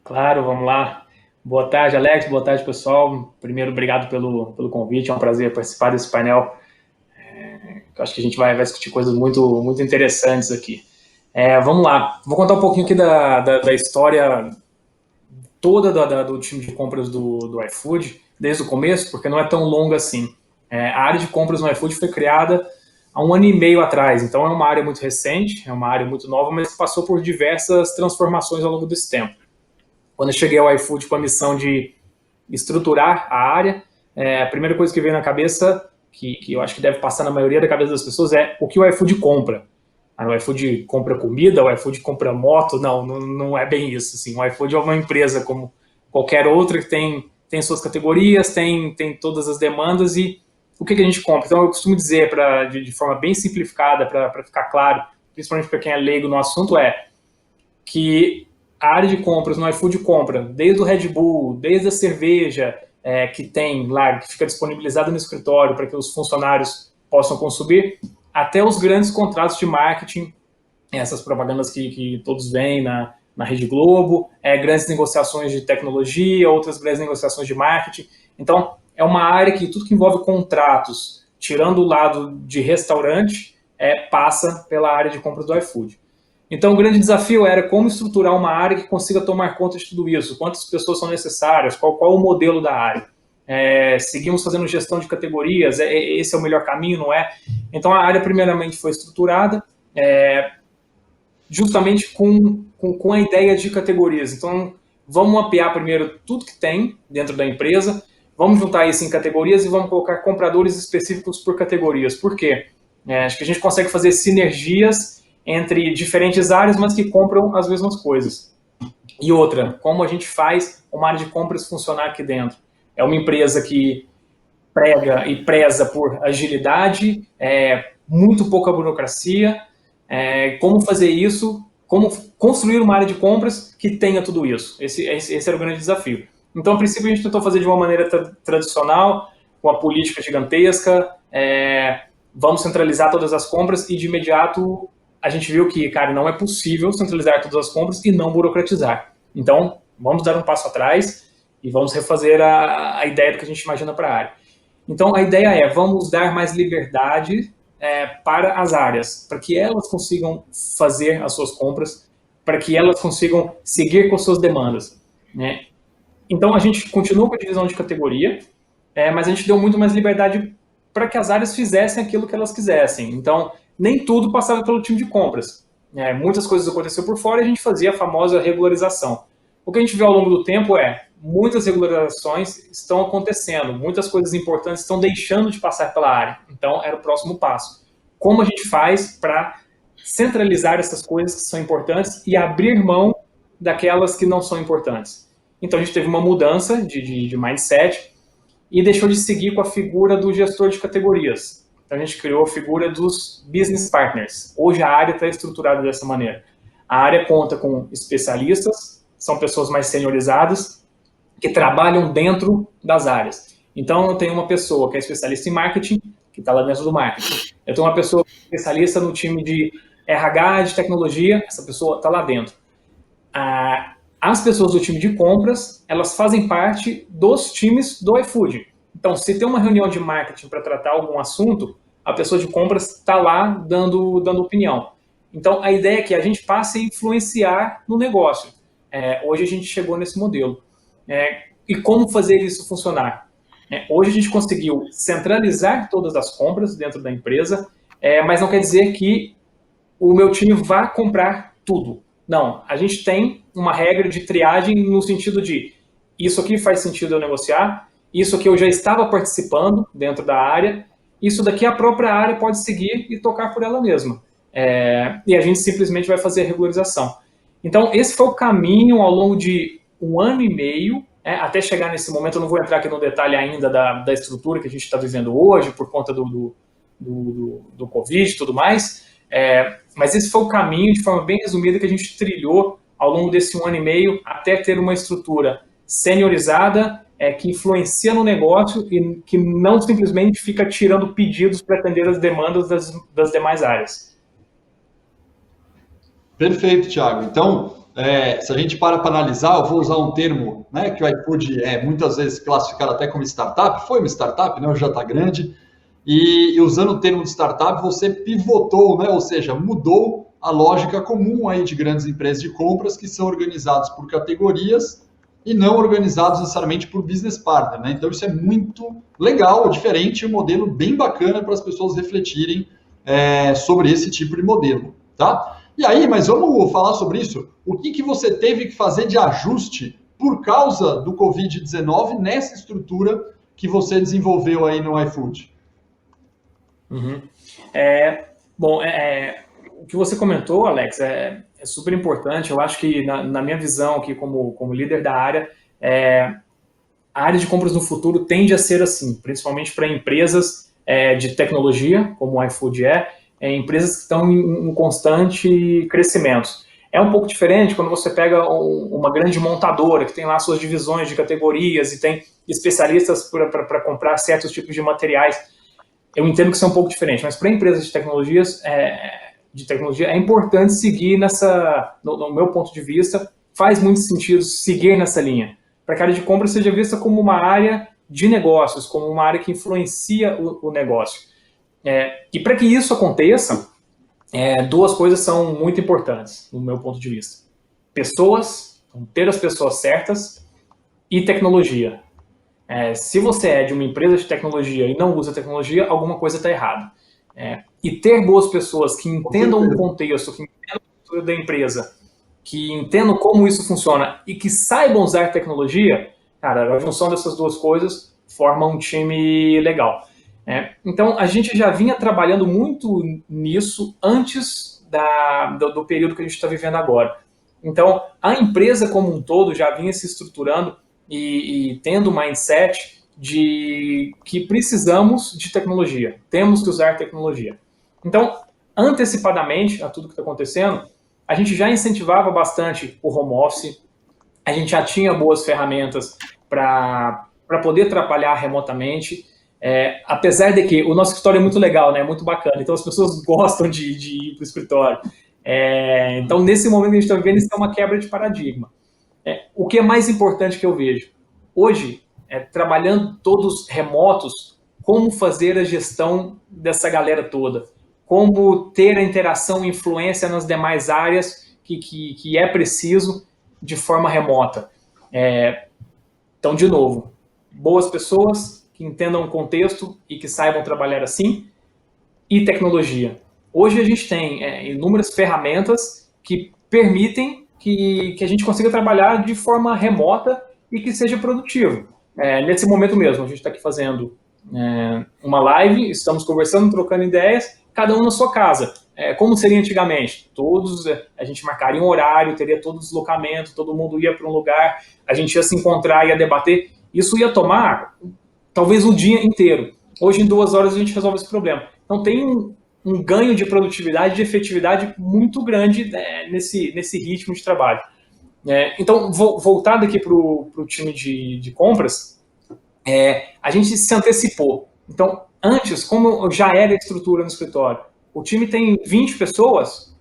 [SPEAKER 5] Claro, vamos lá. Boa tarde, Alex. Boa tarde, pessoal. Primeiro, obrigado pelo convite. É um prazer participar desse painel. Eu acho que a gente vai discutir coisas muito, muito interessantes aqui. Vamos lá. Vou contar um pouquinho aqui da história toda do time de compras do iFood, desde o começo, porque não é tão longa assim. A área de compras no iFood foi criada há 1 ano e meio atrás, então é uma área muito recente, é uma área muito nova, mas que passou por diversas transformações ao longo desse tempo. Quando eu cheguei ao iFood com a missão de estruturar a área, a primeira coisa que veio na cabeça, que eu acho que deve passar na maioria da cabeça das pessoas, é o que o iFood compra. O iFood compra comida, o iFood compra moto, não é bem isso. Assim. O iFood é uma empresa como qualquer outra que tem suas categorias, tem todas as demandas e o que a gente compra. Então eu costumo dizer, de forma bem simplificada, para ficar claro, principalmente para quem é leigo no assunto, é que a área de compras no iFood compra desde o Red Bull, desde a cerveja que tem lá, que fica disponibilizada no escritório para que os funcionários possam consumir, até os grandes contratos de marketing, essas propagandas que todos veem na Rede Globo, grandes negociações de tecnologia, outras grandes negociações de marketing. Então, é uma área que tudo que envolve contratos, tirando o lado de restaurante, passa pela área de compras do iFood. Então, o grande desafio era como estruturar uma área que consiga tomar conta de tudo isso, quantas pessoas são necessárias, qual o modelo da área. Seguimos fazendo gestão de categorias, esse é o melhor caminho, não é? Então a área primeiramente foi estruturada justamente com a ideia de categorias. Então vamos mapear primeiro tudo que tem dentro da empresa, vamos juntar isso em categorias e vamos colocar compradores específicos por categorias. Por quê? Acho que a gente consegue fazer sinergias entre diferentes áreas, mas que compram as mesmas coisas. E outra, como a gente faz uma área de compras funcionar aqui dentro? É uma empresa que prega e preza por agilidade, muito pouca burocracia, como fazer isso, como construir uma área de compras que tenha tudo isso. Esse era o grande desafio. Então, a princípio, a gente tentou fazer de uma maneira tradicional, com a política gigantesca, vamos centralizar todas as compras, e de imediato a gente viu que, cara, não é possível centralizar todas as compras e não burocratizar. Então, vamos dar um passo atrás e vamos refazer a ideia do que a gente imagina para a área. Então, a ideia é, vamos dar mais liberdade para as áreas, para que elas consigam fazer as suas compras, para que elas consigam seguir com suas demandas, né? Então, a gente continua com a divisão de categoria, mas a gente deu muito mais liberdade para que as áreas fizessem aquilo que elas quisessem. Então, nem tudo passava pelo time de compras. Muitas coisas aconteceram por fora e a gente fazia a famosa regularização. O que a gente viu ao longo do tempo muitas regularizações estão acontecendo, muitas coisas importantes estão deixando de passar pela área. Então, era o próximo passo. Como a gente faz para centralizar essas coisas que são importantes e abrir mão daquelas que não são importantes? Então, a gente teve uma mudança de mindset e deixou de seguir com a figura do gestor de categorias. Então, a gente criou a figura dos business partners. Hoje, a área está estruturada dessa maneira. A área conta com especialistas, são pessoas mais seniorizadas, que trabalham dentro das áreas. Então, eu tenho uma pessoa que é especialista em marketing, que está lá dentro do marketing. Eu tenho uma pessoa especialista no time de RH, de tecnologia, essa pessoa está lá dentro. As pessoas do time de compras, elas fazem parte dos times do iFood. Então, se tem uma reunião de marketing para tratar algum assunto, a pessoa de compras está lá dando opinião. Então, a ideia é que a gente passe a influenciar no negócio. Hoje a gente chegou nesse modelo. E como fazer isso funcionar? Hoje a gente conseguiu centralizar todas as compras dentro da empresa, mas não quer dizer que o meu time vá comprar tudo. Não, a gente tem uma regra de triagem no sentido de isso aqui faz sentido eu negociar, isso aqui eu já estava participando dentro da área, isso daqui a própria área pode seguir e tocar por ela mesma. E a gente simplesmente vai fazer a regularização. Então, esse foi o caminho ao longo de 1 ano e meio, até chegar nesse momento. Eu não vou entrar aqui no detalhe ainda da estrutura que a gente está vivendo hoje, por conta do Covid e tudo mais, mas esse foi o caminho, de forma bem resumida, que a gente trilhou ao longo desse 1 ano e meio, até ter uma estrutura seniorizada, que influencia no negócio e que não simplesmente fica tirando pedidos para atender as demandas das demais áreas.
[SPEAKER 4] Perfeito, Thiago. Então, se a gente para analisar, eu vou usar um termo, né, que o iFood muitas vezes classificado até como startup, foi uma startup, né, já está grande, e usando o termo de startup, você pivotou, né, ou seja, mudou a lógica comum aí de grandes empresas de compras que são organizadas por categorias e não organizados necessariamente por business partner, né? Então, isso é muito legal, diferente, um modelo bem bacana para as pessoas refletirem sobre esse tipo de modelo, tá? E aí, mas vamos falar sobre isso. O que você teve que fazer de ajuste por causa do Covid-19 nessa estrutura que você desenvolveu aí no iFood?
[SPEAKER 5] Uhum. O que você comentou, Alex, é super importante. Eu acho que, na minha visão aqui como líder da área, a área de compras no futuro tende a ser assim, principalmente para empresas de tecnologia, como o iFood empresas que estão em constante crescimento. É um pouco diferente quando você pega uma grande montadora que tem lá suas divisões de categorias e tem especialistas para comprar certos tipos de materiais. Eu entendo que isso é um pouco diferente, mas para empresas de tecnologias, é importante seguir no meu ponto de vista, faz muito sentido seguir nessa linha, para que a área de compras seja vista como uma área de negócios, como uma área que influencia o negócio. E para que isso aconteça, 2 coisas são muito importantes, no meu ponto de vista. Pessoas, ter as pessoas certas, e tecnologia. Se você é de uma empresa de tecnologia e não usa tecnologia, alguma coisa está errada. E ter boas pessoas que entendam o contexto, que entendam a cultura da empresa, que entendam como isso funciona e que saibam usar tecnologia, cara, a junção dessas 2 coisas forma um time legal. Então, a gente já vinha trabalhando muito nisso antes do período que a gente está vivendo agora. Então, a empresa como um todo já vinha se estruturando e tendo um mindset de que precisamos de tecnologia, temos que usar tecnologia. Então, antecipadamente a tudo que está acontecendo, a gente já incentivava bastante o home office, a gente já tinha boas ferramentas para poder trabalhar remotamente, apesar de que o nosso escritório é muito legal, né, muito bacana, então as pessoas gostam de ir para o escritório. Então, nesse momento que a gente está vivendo, isso é uma quebra de paradigma. O que é mais importante que eu vejo? Hoje, trabalhando todos remotos, como fazer a gestão dessa galera toda? Como ter a interação e influência nas demais áreas que é preciso de forma remota? Então, de novo, boas pessoas que entendam o contexto e que saibam trabalhar assim, e tecnologia. Hoje a gente tem inúmeras ferramentas que permitem que a gente consiga trabalhar de forma remota e que seja produtivo. Nesse momento mesmo, a gente está aqui fazendo uma live, estamos conversando, trocando ideias, cada um na sua casa. Como seria antigamente? Todos, a gente marcaria um horário, teria todo o deslocamento, todo mundo ia para um lugar, a gente ia se encontrar, ia debater. Isso ia tomar talvez o dia inteiro. Hoje, em 2 horas, a gente resolve esse problema. Então, tem um ganho de produtividade, de efetividade muito grande nesse ritmo de trabalho. Então, voltado aqui para o time de compras, a gente se antecipou. Então, antes, como já era a estrutura no escritório, o time tem 20 pessoas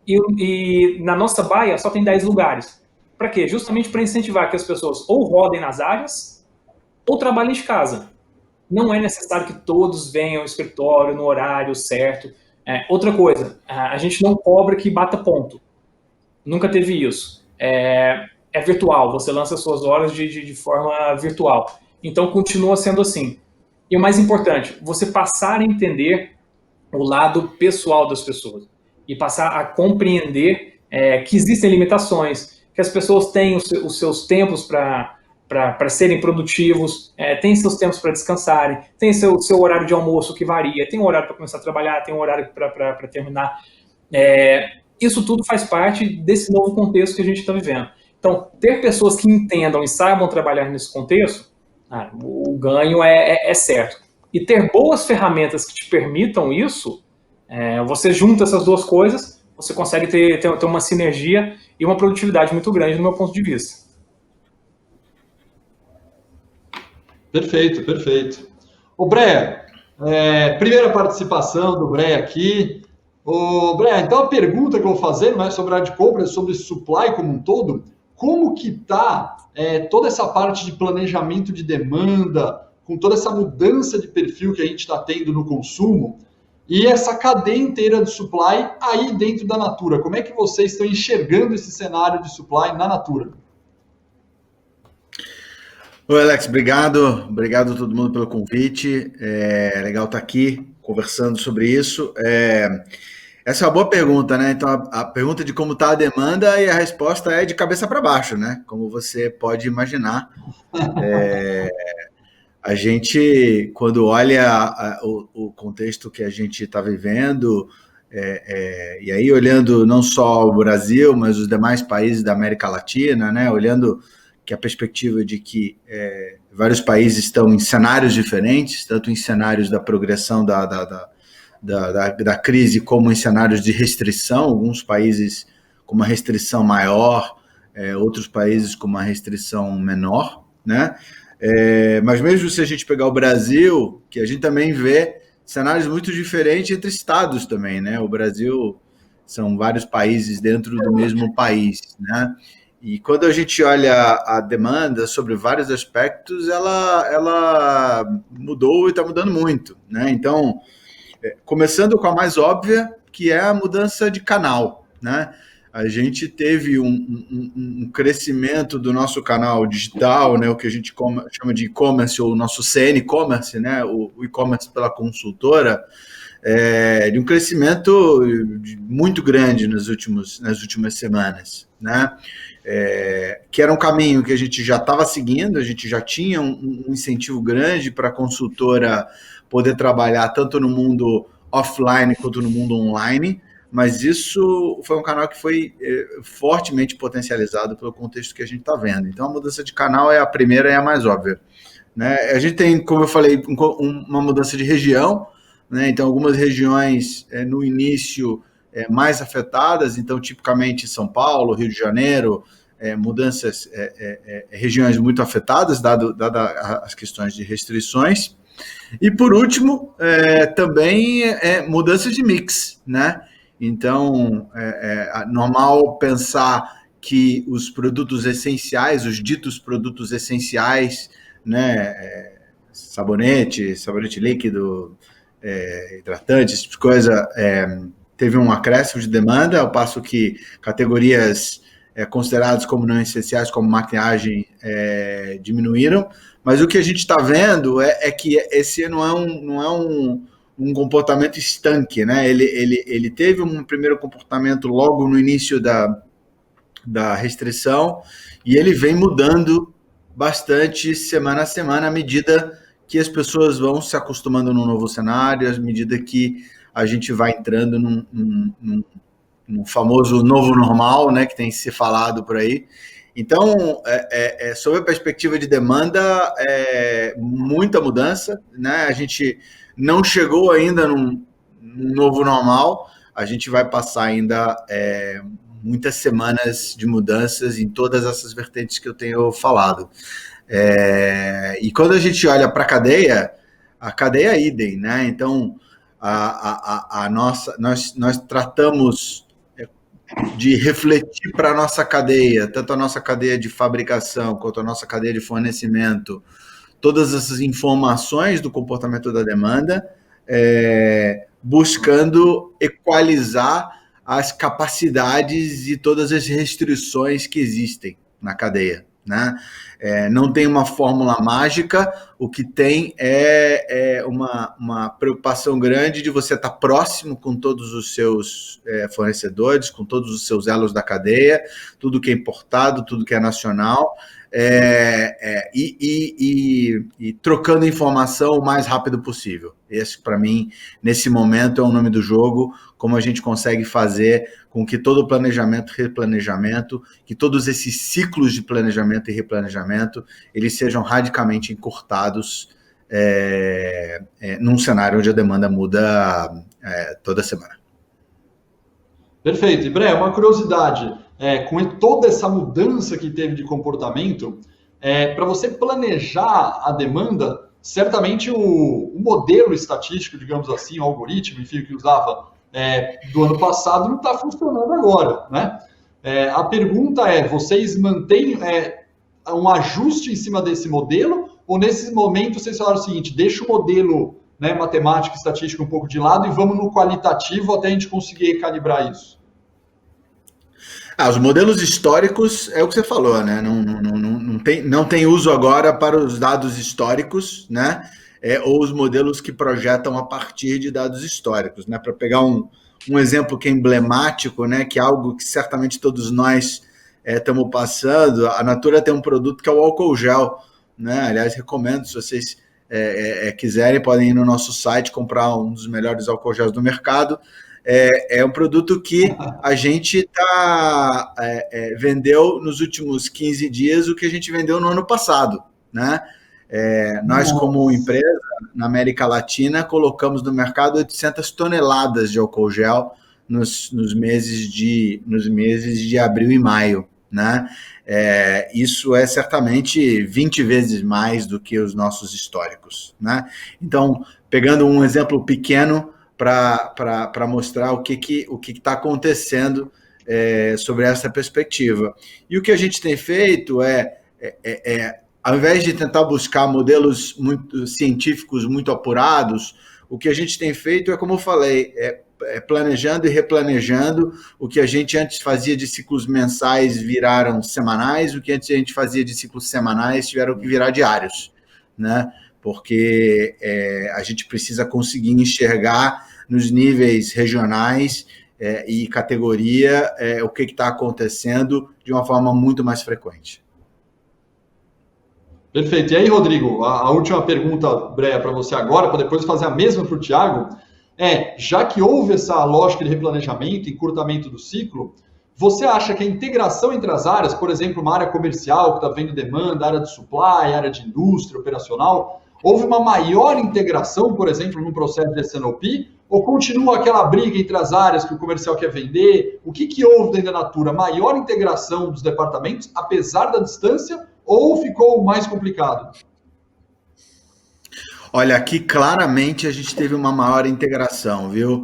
[SPEAKER 5] e na nossa baia só tem 10 lugares. Para quê? Justamente para incentivar que as pessoas ou rodem nas áreas ou trabalhem de casa. Não é necessário que todos venham ao escritório no horário certo. Outra coisa, a gente não cobra que bata ponto. Nunca teve isso. É virtual, você lança suas horas de forma virtual. Então, continua sendo assim. E o mais importante, você passar a entender o lado pessoal das pessoas e passar a compreender que existem limitações, que as pessoas têm os seus tempos para serem produtivos, tem seus tempos para descansarem, tem seu horário de almoço que varia, tem um horário para começar a trabalhar, tem um horário para terminar. Isso tudo faz parte desse novo contexto que a gente está vivendo. Então, ter pessoas que entendam e saibam trabalhar nesse contexto, o ganho é certo. E ter boas ferramentas que te permitam isso, você junta essas duas coisas, você consegue ter uma sinergia e uma produtividade muito grande, do meu ponto de vista.
[SPEAKER 4] Perfeito, perfeito. O Brea, primeira participação do Brea aqui. O Brea, então a pergunta que eu vou fazer não é sobre a área de compra, é sobre supply como um todo. Como que está toda essa parte de planejamento de demanda, com toda essa mudança de perfil que a gente está tendo no consumo, e essa cadeia inteira de supply aí dentro da Natura? Como é que vocês estão enxergando esse cenário de supply na Natura?
[SPEAKER 6] Oi, Alex, obrigado a todo mundo pelo convite, legal estar aqui conversando sobre isso. Essa é uma boa pergunta, né? Então, a pergunta de como está a demanda e a resposta é de cabeça para baixo, né? Como você pode imaginar. A gente, quando olha o contexto que a gente está vivendo, e aí olhando não só o Brasil, mas os demais países da América Latina, né? Olhando que a perspectiva de que vários países estão em cenários diferentes, tanto em cenários da progressão da crise como em cenários de restrição, alguns países com uma restrição maior, outros países com uma restrição menor, né? Mas mesmo se a gente pegar o Brasil, que a gente também vê cenários muito diferentes entre estados também, né? O Brasil são vários países dentro do mesmo país, né? E quando a gente olha a demanda sobre vários aspectos, ela mudou e está mudando muito, né? Então, começando com a mais óbvia, que é a mudança de canal, né? A gente teve um crescimento do nosso canal digital, né? O que a gente chama de e-commerce, ou o nosso CN-commerce, né? O e-commerce pela consultora, de um crescimento muito grande nas últimas semanas, né? Que era um caminho que a gente já estava seguindo, a gente já tinha um incentivo grande para a consultora poder trabalhar tanto no mundo offline quanto no mundo online, mas isso foi um canal que foi fortemente potencializado pelo contexto que a gente está vendo. Então, a mudança de canal é a primeira e a mais óbvia. né? A gente tem, como eu falei, uma mudança de região, né? Então, algumas regiões no início mais afetadas, então, tipicamente São Paulo, Rio de Janeiro, mudanças, regiões muito afetadas, dada as questões de restrições. E, por último, também mudanças de mix, né? Então, é normal pensar que os produtos essenciais, os ditos produtos essenciais, né, sabonete líquido, hidratante, esse tipo de coisa, teve um acréscimo de demanda, ao passo que categorias consideradas como não essenciais, como maquiagem, diminuíram. Mas o que a gente está vendo é que esse não é um comportamento estanque, né? Ele teve um primeiro comportamento logo no início da restrição e ele vem mudando bastante semana a semana à medida que as pessoas vão se acostumando no novo cenário, à medida que a gente vai entrando num famoso novo normal, né, que tem se falado por aí. Então, sob a perspectiva de demanda, muita mudança, né? A gente não chegou ainda num novo normal, a gente vai passar ainda muitas semanas de mudanças em todas essas vertentes que eu tenho falado. E quando a gente olha para a cadeia é idem, né? Então, nós tratamos de refletir para a nossa cadeia, tanto a nossa cadeia de fabricação quanto a nossa cadeia de fornecimento, todas essas informações do comportamento da demanda, buscando equalizar as capacidades e todas as restrições que existem na cadeia, né? Não tem uma fórmula mágica, o que tem é uma preocupação grande de você estar próximo com todos os seus fornecedores, com todos os seus elos da cadeia, tudo que é importado, tudo que é nacional, e trocando informação o mais rápido possível. Esse, para mim, nesse momento, é o nome do jogo, como a gente consegue fazer com que todo o planejamento, replanejamento, que todos esses ciclos de planejamento e replanejamento, eles sejam radicalmente encurtados num cenário onde a demanda muda toda semana.
[SPEAKER 4] Perfeito. E, Bré, uma curiosidade, com toda essa mudança que teve de comportamento, para você planejar a demanda, certamente o modelo estatístico, digamos assim, o algoritmo, enfim, que usava do ano passado não está funcionando agora, né? A pergunta vocês mantêm um ajuste em cima desse modelo ou nesse momento vocês falaram o seguinte, deixa o modelo, né, matemático e estatístico um pouco de lado e vamos no qualitativo até a gente conseguir calibrar isso?
[SPEAKER 6] Os modelos históricos é o que você falou, né? Não tem uso agora para os dados históricos, né? Ou os modelos que projetam a partir de dados históricos, né? Para pegar um exemplo que é emblemático, né? Que é algo que certamente todos nós estamos passando. A Natura tem um produto que é o álcool gel, né? Aliás, recomendo, se vocês quiserem, podem ir no nosso site comprar um dos melhores álcool gels do mercado. É um produto que a gente vendeu nos últimos 15 dias o que a gente vendeu no ano passado, né? Nós, como empresa, na América Latina, colocamos no mercado 800 toneladas de álcool gel nos meses de abril e maio, né? Isso é certamente 20 vezes mais do que os nossos históricos, né? Então, pegando um exemplo pequeno, para mostrar o que está acontecendo sobre essa perspectiva. E o que a gente tem feito ao invés de tentar buscar modelos muito científicos, muito apurados, o que a gente tem feito como eu falei, planejando e replanejando. O que a gente antes fazia de ciclos mensais viraram semanais, o que antes a gente fazia de ciclos semanais tiveram que virar diários, né? Porque a gente precisa conseguir enxergar nos níveis regionais e categoria o que está acontecendo de uma forma muito mais frequente.
[SPEAKER 4] Perfeito. E aí, Rodrigo, a última pergunta, Breia, para você agora, para depois fazer a mesma para o Thiago, já que houve essa lógica de replanejamento, encurtamento do ciclo, você acha que a integração entre as áreas, por exemplo, uma área comercial que está vendo demanda, área de supply, área de indústria, operacional, houve uma maior integração, por exemplo, no processo de S&OP, ou continua aquela briga entre as áreas que o comercial quer vender? O que houve dentro da Natura? Maior integração dos departamentos, apesar da distância, ou ficou mais complicado?
[SPEAKER 6] Olha, aqui claramente a gente teve uma maior integração, viu?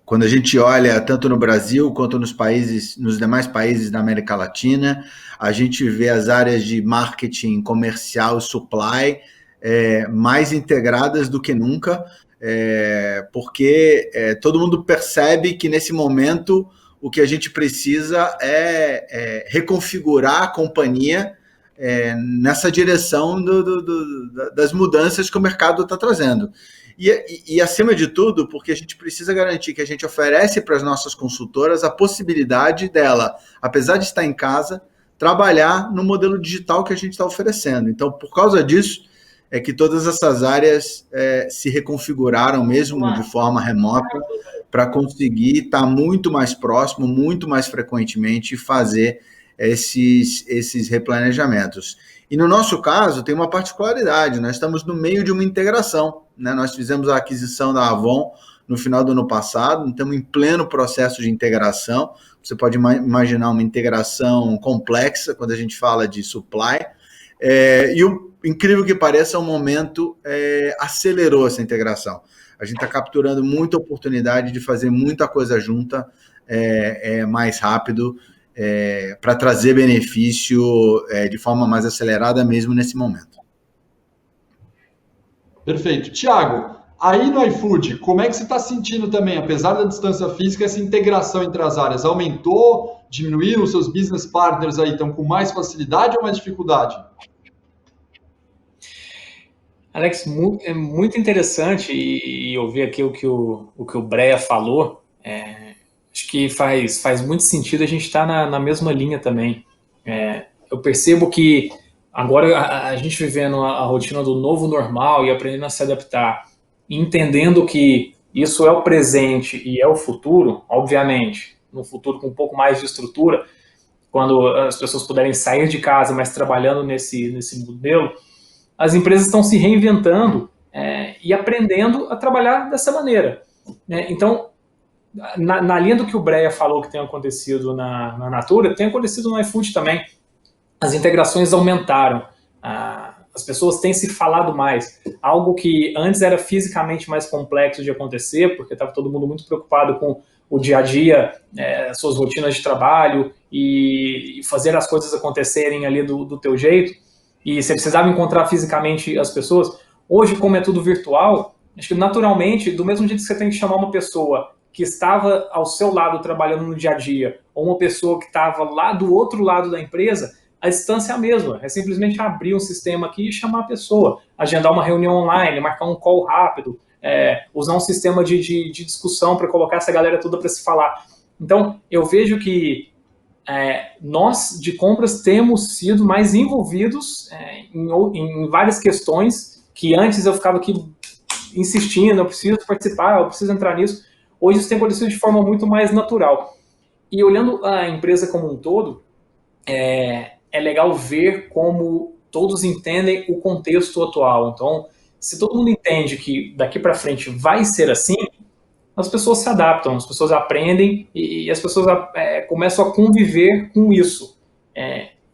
[SPEAKER 6] Quando a gente olha tanto no Brasil quanto nos demais países da América Latina, a gente vê as áreas de marketing, comercial e supply mais integradas do que nunca, porque todo mundo percebe que nesse momento o que a gente precisa é reconfigurar a companhia nessa direção das mudanças que o mercado está trazendo. E, acima de tudo, porque a gente precisa garantir que a gente oferece para as nossas consultoras a possibilidade dela, apesar de estar em casa, trabalhar no modelo digital que a gente está oferecendo. Então, por causa disso, é que todas essas áreas se reconfiguraram mesmo de forma remota para conseguir estar muito mais próximo, muito mais frequentemente e fazer esses replanejamentos. E no nosso caso, tem uma particularidade, nós estamos no meio de uma integração, né? Nós fizemos a aquisição da Avon no final do ano passado, estamos em pleno processo de integração. Você pode imaginar uma integração complexa quando a gente fala de supply, e o incrível que pareça, o momento acelerou essa integração. A gente está capturando muita oportunidade de fazer muita coisa junta mais rápido, para trazer benefício de forma mais acelerada mesmo nesse momento.
[SPEAKER 4] Perfeito. Tiago, aí no iFood, como é que você está sentindo também, apesar da distância física, essa integração entre as áreas? Aumentou, diminuiu? Os seus business partners aí estão com mais facilidade ou mais dificuldade?
[SPEAKER 5] Alex, é muito interessante e ouvir aqui o que o Brea falou. Acho que faz muito sentido a gente estar na mesma linha também. Eu percebo que agora a gente vivendo a rotina do novo normal e aprendendo a se adaptar, entendendo que isso é o presente e é o futuro, obviamente, no futuro com um pouco mais de estrutura, quando as pessoas puderem sair de casa, mas trabalhando nesse modelo, as empresas estão se reinventando e aprendendo a trabalhar dessa maneira. Então, na linha do que o Brea falou que tem acontecido na Natura, tem acontecido no iFood também. As integrações aumentaram, as pessoas têm se falado mais, algo que antes era fisicamente mais complexo de acontecer, porque estava todo mundo muito preocupado com o dia a dia, suas rotinas de trabalho e fazer as coisas acontecerem ali do teu jeito, e você precisava encontrar fisicamente as pessoas. Hoje, como é tudo virtual, acho que naturalmente, do mesmo jeito que você tem que chamar uma pessoa que estava ao seu lado trabalhando no dia a dia, ou uma pessoa que estava lá do outro lado da empresa, a distância é a mesma. É simplesmente abrir um sistema aqui e chamar a pessoa, agendar uma reunião online, marcar um call rápido, usar um sistema de discussão para colocar essa galera toda para se falar. Então, eu vejo que nós, de compras, temos sido mais envolvidos em várias questões que antes eu ficava aqui insistindo, eu preciso participar, eu preciso entrar nisso. Hoje isso tem acontecido de forma muito mais natural. E olhando a empresa como um todo, é legal ver como todos entendem o contexto atual. Então, se todo mundo entende que daqui para frente vai ser assim, as pessoas se adaptam, as pessoas aprendem e as pessoas começam a conviver com isso.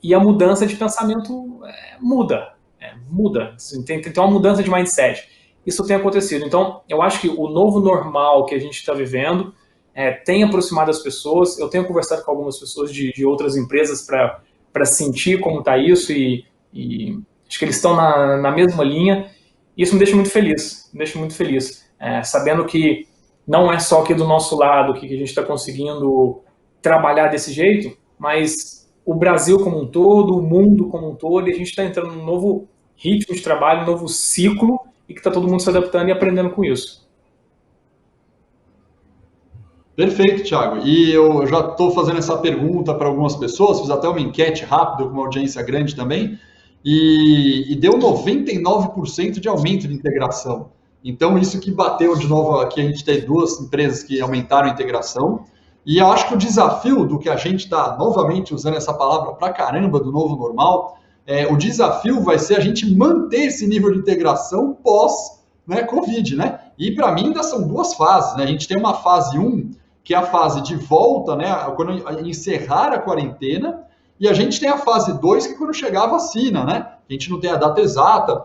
[SPEAKER 5] E a mudança de pensamento muda. Tem uma mudança de mindset. Isso tem acontecido. Então, eu acho que o novo normal que a gente está vivendo tem aproximado as pessoas. Eu tenho conversado com algumas pessoas de outras empresas para sentir como está isso e acho que eles estão na mesma linha. E isso me deixa muito feliz. Sabendo que não é só aqui do nosso lado que a gente está conseguindo trabalhar desse jeito, mas o Brasil como um todo, o mundo como um todo, e a gente está entrando num novo ritmo de trabalho, um novo ciclo, e que está todo mundo se adaptando e aprendendo com isso.
[SPEAKER 4] Perfeito, Thiago. E eu já estou fazendo essa pergunta para algumas pessoas, fiz até uma enquete rápida com uma audiência grande também, e deu 99% de aumento de integração. Então, isso que bateu de novo aqui, a gente tem 2 empresas que aumentaram a integração. E eu acho que o desafio do que a gente está, novamente, usando essa palavra pra caramba, do novo normal, o desafio vai ser a gente manter esse nível de integração pós-Covid, né? E para mim ainda são 2 fases, né? A gente tem uma fase 1, que é a fase de volta, né? Quando encerrar a quarentena, e a gente tem a fase 2, que é quando chegar a vacina, né? A gente não tem a data exata,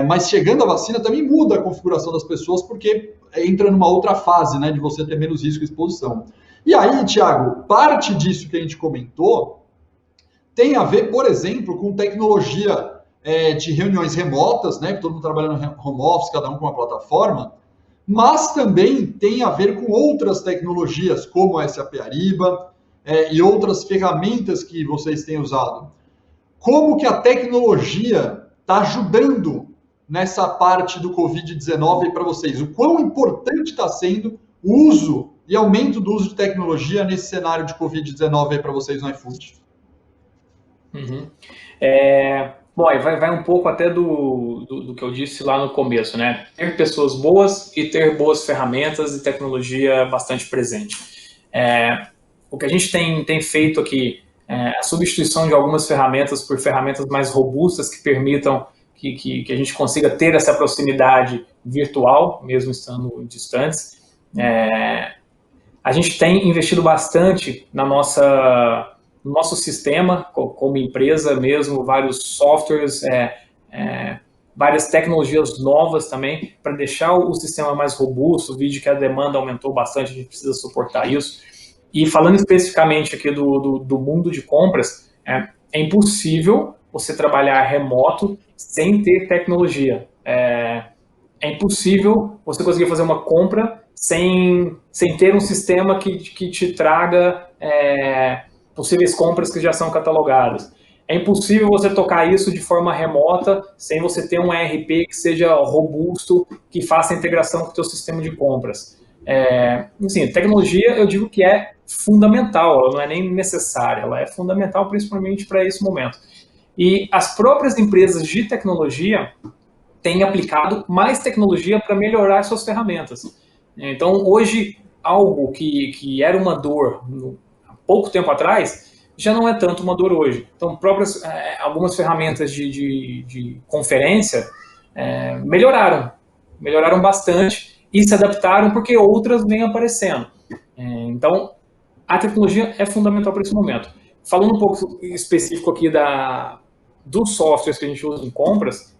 [SPEAKER 4] mas chegando a vacina também muda a configuração das pessoas, porque entra numa outra fase, né? De você ter menos risco de exposição. E aí, Thiago, parte disso que a gente comentou tem a ver, por exemplo, com tecnologia de reuniões remotas, né? Que todo mundo trabalhando no home office, cada um com uma plataforma, mas também tem a ver com outras tecnologias, como a SAP Ariba e outras ferramentas que vocês têm usado. Como que a tecnologia está ajudando nessa parte do Covid-19 para vocês? O quão importante está sendo o uso e aumento do uso de tecnologia nesse cenário de Covid-19 para vocês no iFood?
[SPEAKER 5] Bom, aí vai um pouco até do que eu disse lá no começo, né? Ter pessoas boas e ter boas ferramentas e tecnologia bastante presente. O que a gente tem feito aqui, a substituição de algumas ferramentas por ferramentas mais robustas que permitam que a gente consiga ter essa proximidade virtual, mesmo estando distantes. A gente tem investido bastante no nosso sistema, como empresa mesmo, vários softwares, várias tecnologias novas também, para deixar o sistema mais robusto. O vídeo que a demanda aumentou bastante, a gente precisa suportar isso. E falando especificamente aqui do mundo de compras, é impossível você trabalhar remoto sem ter tecnologia. É impossível você conseguir fazer uma compra sem ter um sistema que te traga possíveis compras que já são catalogadas. É impossível você tocar isso de forma remota sem você ter um ERP que seja robusto, que faça a integração com o teu sistema de compras. Assim, tecnologia, eu digo que é fundamental, ela não é nem necessária, ela é fundamental principalmente para esse momento. E as próprias empresas de tecnologia têm aplicado mais tecnologia para melhorar suas ferramentas. Então, hoje, algo que era uma dor há pouco tempo atrás, já não é tanto uma dor hoje. Então, algumas ferramentas de conferência melhoraram bastante e se adaptaram porque outras vêm aparecendo. Então, a tecnologia é fundamental para esse momento. Falando um pouco específico aqui dos softwares que a gente usa em compras,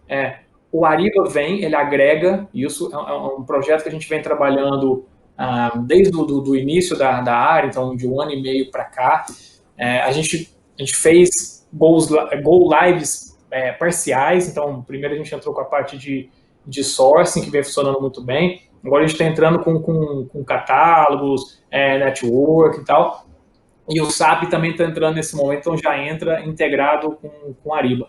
[SPEAKER 5] o Ariba ele agrega isso, é um projeto que a gente vem trabalhando desde o início da área, então de 1 ano e meio para cá. A gente fez go lives parciais, então primeiro a gente entrou com a parte de sourcing, que vem funcionando muito bem. Agora a gente está entrando com catálogos, network e tal. E o SAP também está entrando nesse momento, então já entra integrado com a Ariba.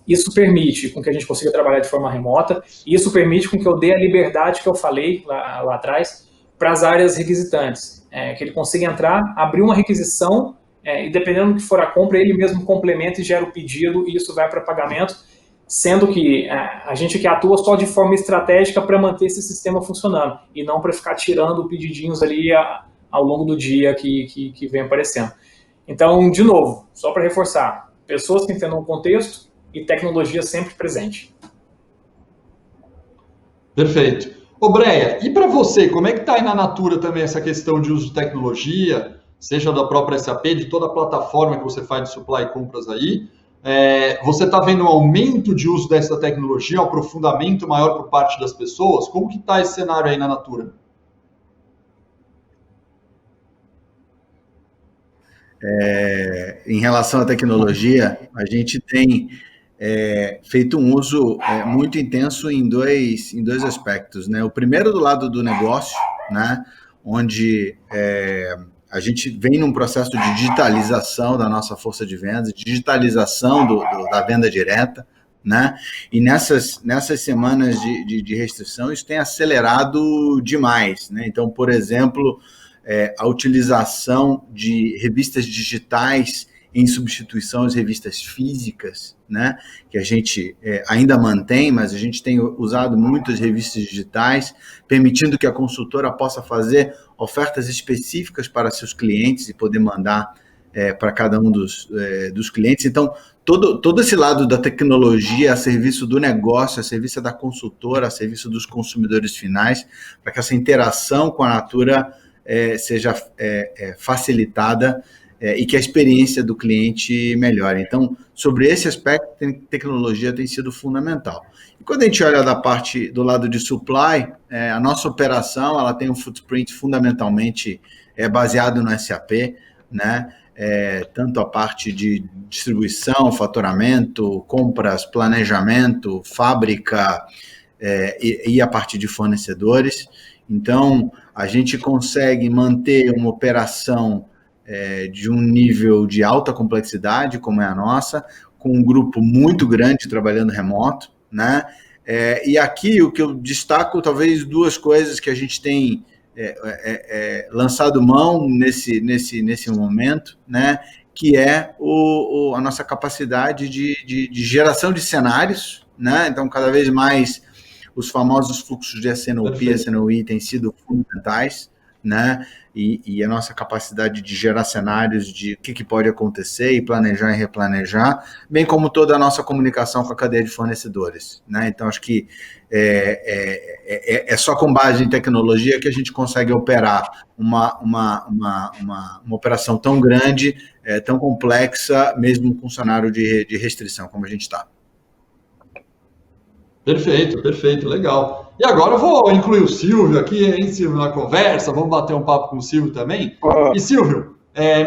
[SPEAKER 5] Isso permite com que a gente consiga trabalhar de forma remota, e isso permite com que eu dê a liberdade que eu falei lá atrás para as áreas requisitantes, que ele consiga entrar, abrir uma requisição, e dependendo do que for a compra, ele mesmo complementa e gera o pedido, e isso vai para pagamento, sendo que a gente que atua só de forma estratégica para manter esse sistema funcionando, e não para ficar tirando pedidinhos ali ao longo do dia que vem aparecendo. Então, de novo, só para reforçar, pessoas que entendam o contexto e tecnologia sempre presente.
[SPEAKER 4] Perfeito. Ô, Breia, e para você, como é que está aí na Natura também essa questão de uso de tecnologia, seja da própria SAP, de toda a plataforma que você faz de supply e compras aí? Você está vendo um aumento de uso dessa tecnologia, um aprofundamento maior por parte das pessoas? Como que está esse cenário aí na Natura?
[SPEAKER 6] Em relação à tecnologia, a gente tem feito um uso muito intenso em dois aspectos, né? O primeiro do lado do negócio, né? Onde a gente vem num processo de digitalização da nossa força de vendas, digitalização da venda direta, né? E nessas semanas de restrição, isso tem acelerado demais, né? Então, por exemplo, a utilização de revistas digitais em substituição às revistas físicas, né, que a gente ainda mantém, mas a gente tem usado muito as revistas digitais, permitindo que a consultora possa fazer ofertas específicas para seus clientes e poder mandar para cada um dos clientes. Então, todo esse lado da tecnologia a serviço do negócio, a serviço da consultora, a serviço dos consumidores finais, para que essa interação com a Natura seja facilitada e que a experiência do cliente melhore. Então, sobre esse aspecto, a tecnologia tem sido fundamental. E quando a gente olha do lado de supply, a nossa operação ela tem um footprint fundamentalmente baseado no SAP, né? Tanto a parte de distribuição, faturamento, compras, planejamento, fábrica e a parte de fornecedores. Então, a gente consegue manter uma operação de um nível de alta complexidade, como é a nossa, com um grupo muito grande trabalhando remoto, né? E aqui o que eu destaco, talvez duas coisas que a gente tem lançado mão nesse momento, né, que é a nossa capacidade de geração de cenários, né? Então, cada vez mais os famosos fluxos de S&OP e S&OI têm sido fundamentais, né? E a nossa capacidade de gerar cenários de o que pode acontecer e planejar e replanejar, bem como toda a nossa comunicação com a cadeia de fornecedores, né? Então, acho que é só com base em tecnologia que a gente consegue operar uma operação tão grande, tão complexa, mesmo com um cenário de restrição como a gente está.
[SPEAKER 4] Perfeito, legal. E agora eu vou incluir o Silvio aqui, hein, Silvio, na conversa, vamos bater um papo com o Silvio também. E Silvio,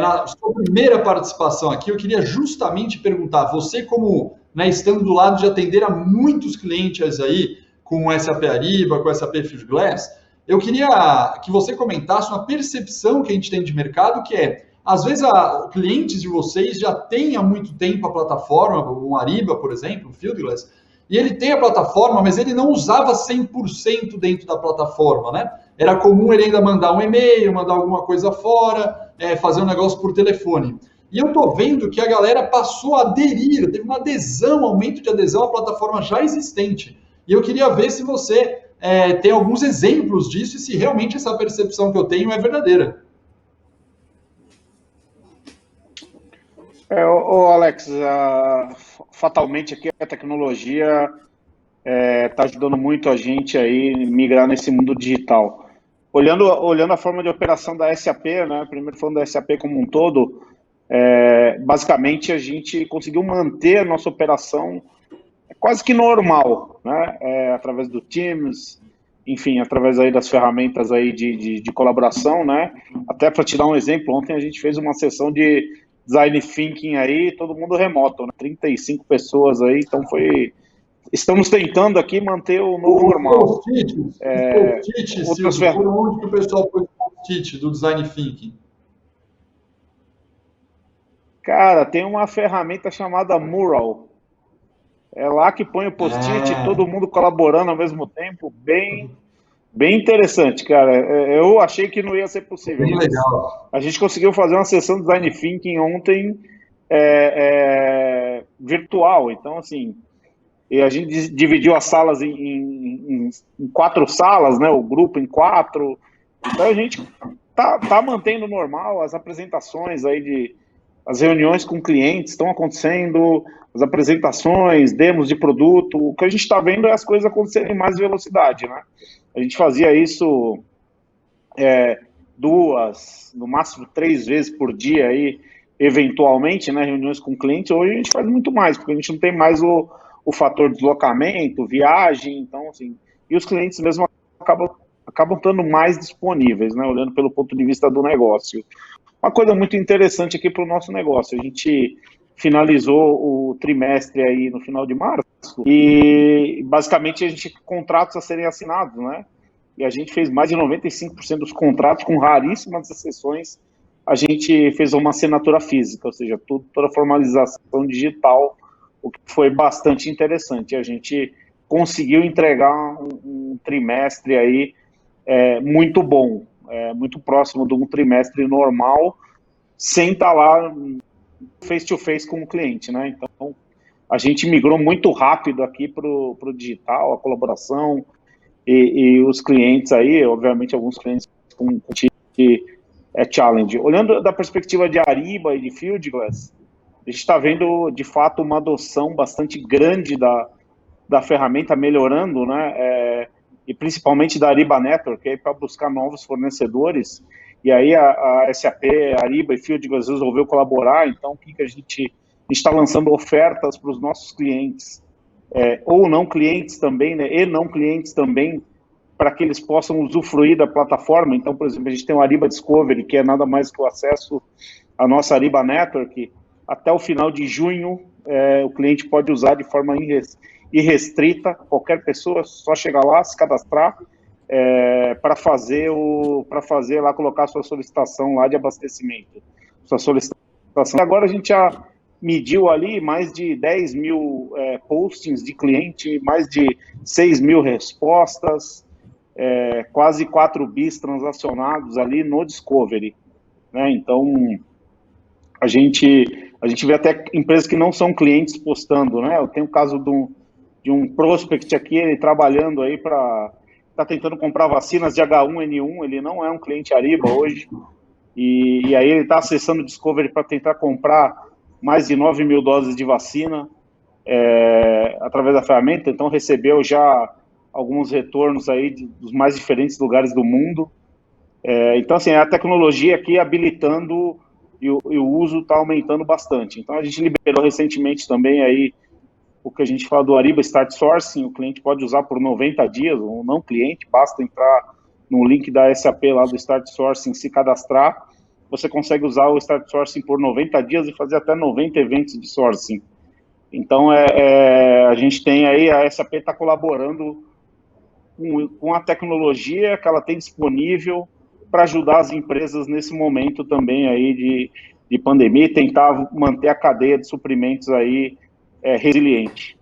[SPEAKER 4] na sua primeira participação aqui, eu queria justamente perguntar, você como, né, estando do lado de atender a muitos clientes aí, com o SAP Ariba, com o SAP Fieldglass, eu queria que você comentasse uma percepção que a gente tem de mercado, que às vezes, clientes de vocês já têm há muito tempo a plataforma, um Ariba, por exemplo, um Fieldglass, e ele tem a plataforma, mas ele não usava 100% dentro da plataforma, né? Era comum ele ainda mandar um e-mail, mandar alguma coisa fora, fazer um negócio por telefone. E eu tô vendo que a galera passou a aderir, teve uma adesão, aumento de adesão à plataforma já existente. E eu queria ver se você tem alguns exemplos disso e se realmente essa percepção que eu tenho é verdadeira.
[SPEAKER 7] Alex, fatalmente aqui a tecnologia está ajudando muito a gente aí migrar nesse mundo digital. Olhando a forma de operação da SAP, né, primeiro falando da SAP como um todo, basicamente a gente conseguiu manter a nossa operação quase que normal, né, através do Teams, enfim, através aí das ferramentas aí de colaboração, né, até para te dar um exemplo, ontem a gente fez uma sessão de Design Thinking aí, todo mundo remoto, né? 35 pessoas aí, então estamos tentando aqui manter o novo normal.
[SPEAKER 4] Post-it, Silvio, por onde que o pessoal pôs o post-it do Design Thinking?
[SPEAKER 7] Cara, tem uma ferramenta chamada Mural. É lá que põe o post-it, todo mundo colaborando ao mesmo tempo, bem interessante, cara. Eu achei que não ia ser possível.
[SPEAKER 4] Bem legal.
[SPEAKER 7] A gente conseguiu fazer uma sessão de Design Thinking ontem virtual. Então, assim, e a gente dividiu as salas em 4 salas, né? O grupo em 4. Então, a gente tá mantendo normal as apresentações aí as reuniões com clientes estão acontecendo, as apresentações, demos de produto. O que a gente está vendo é as coisas acontecerem em mais velocidade, né? A gente fazia isso 2, no máximo 3 vezes por dia aí, eventualmente, né, reuniões com clientes. Hoje a gente faz muito mais, porque a gente não tem mais o fator deslocamento, viagem, então assim, e os clientes mesmo acabam estando mais disponíveis, né, olhando pelo ponto de vista do negócio. Uma coisa muito interessante aqui para o nosso negócio, a gente finalizou o trimestre aí no final de março e basicamente a gente tinha contratos a serem assinados, né? E a gente fez mais de 95% dos contratos, com raríssimas exceções, a gente fez uma assinatura física, ou seja, toda a formalização digital, o que foi bastante interessante. A gente conseguiu entregar um trimestre aí muito bom, muito próximo de um trimestre normal, sem estar lá face-to-face com o cliente, né? Então, a gente migrou muito rápido aqui para o digital, a colaboração e os clientes aí, obviamente, alguns clientes com que é challenge. Olhando da perspectiva de Ariba e de Fieldglass, a gente está vendo, de fato, uma adoção bastante grande da ferramenta melhorando, né? E principalmente da Ariba Network, para buscar novos fornecedores. E aí a SAP, Ariba e Fieldglass resolveu colaborar. Então, o que a gente está lançando ofertas para os nossos clientes, ou não clientes também, né? E não clientes também, para que eles possam usufruir da plataforma. Então, por exemplo, a gente tem o Ariba Discovery, que é nada mais que o acesso à nossa Ariba Network. Até o final de junho, o cliente pode usar de forma irrestrita, qualquer pessoa, só chegar lá, se cadastrar, para fazer lá, colocar a sua solicitação lá de abastecimento. Sua solicitação. Agora a gente já mediu ali mais de 10 mil postings de cliente, mais de 6 mil respostas, quase 4 bis transacionados ali no Discovery, né? Então, a gente vê até empresas que não são clientes postando, né? Eu tenho o caso de um prospect aqui, ele trabalhando aí está tentando comprar vacinas de H1N1, ele não é um cliente Ariba hoje, e aí ele está acessando o Discovery para tentar comprar mais de 9 mil doses de vacina através da ferramenta, então recebeu já alguns retornos aí dos mais diferentes lugares do mundo. Então, assim, a tecnologia aqui habilitando e o uso está aumentando bastante. Então, a gente liberou recentemente também aí o que a gente fala do Ariba Start Sourcing, o cliente pode usar por 90 dias, ou não cliente, basta entrar no link da SAP lá do Start Sourcing, se cadastrar, você consegue usar o Start Sourcing por 90 dias e fazer até 90 eventos de sourcing. Então, a gente tem aí, a SAP está colaborando com a tecnologia que ela tem disponível para ajudar as empresas nesse momento também aí de pandemia e tentar manter a cadeia de suprimentos aí resiliente.